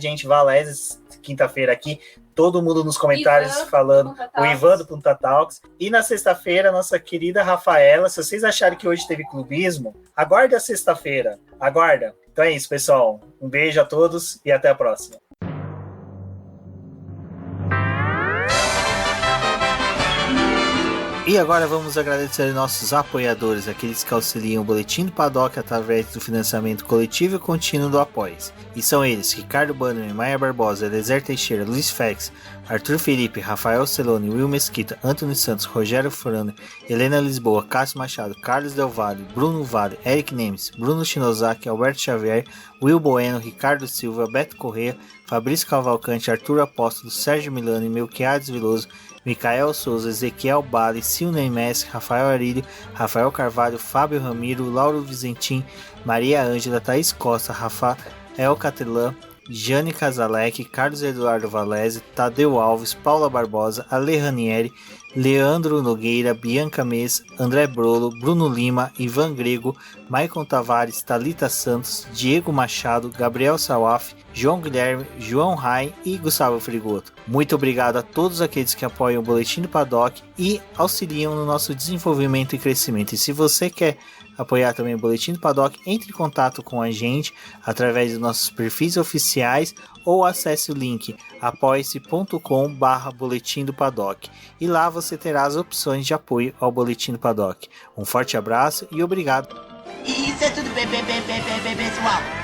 gente, Valese, quinta-feira aqui. Todo mundo nos comentários Ivan, falando, o Ivan do Punta Talks. E na sexta-feira, nossa querida Rafaela. Se vocês acharem que hoje teve clubismo, aguarde a sexta-feira. Aguarda. Então é isso, pessoal. Um beijo a todos e até a próxima. E agora vamos agradecer nossos apoiadores, aqueles que auxiliam o Boletim do Paddock através do financiamento coletivo e contínuo do Apoies. E são eles: Ricardo Bannerman, Maia Barbosa, Eliezer Teixeira, Luiz Fex, Arthur Felipe, Rafael Celone, Will Mesquita, Antônio Santos, Rogério Furano, Helena Lisboa, Cássio Machado, Carlos Del Valle, Bruno Vale, Eric Nemes, Bruno Shinozaki, Alberto Xavier, Will Bueno, Ricardo Silva, Beto Corrêa, Fabrício Cavalcante, Arthur Apóstolo, Sérgio Milani, Melquiades Veloso, Micael Souza, Ezequiel Bale, Silney Messi, Rafael Arílio, Rafael Carvalho, Fábio Ramiro, Lauro Vizentim, Maria Ângela, Thaís Costa, Rafael Catelã, Jane Casalec, Carlos Eduardo Valese, Tadeu Alves, Paula Barbosa, Ale Ranieri, Leandro Nogueira, Bianca Mês, André Brolo, Bruno Lima, Ivan Grego, Maicon Tavares, Thalita Santos, Diego Machado, Gabriel Sawaf, João Guilherme, João Rai e Gustavo Frigoto. Muito obrigado a todos aqueles que apoiam o Boletim do Paddock e auxiliam no nosso desenvolvimento e crescimento. E se você quer apoiar também o Boletim do Paddock, entre em contato com a gente através dos nossos perfis oficiais ou acesse o link apoia-se.com/Boletim do Paddock e lá você terá as opções de apoio ao Boletim do Paddock. Um forte abraço e obrigado! Isso é tudo, pessoal!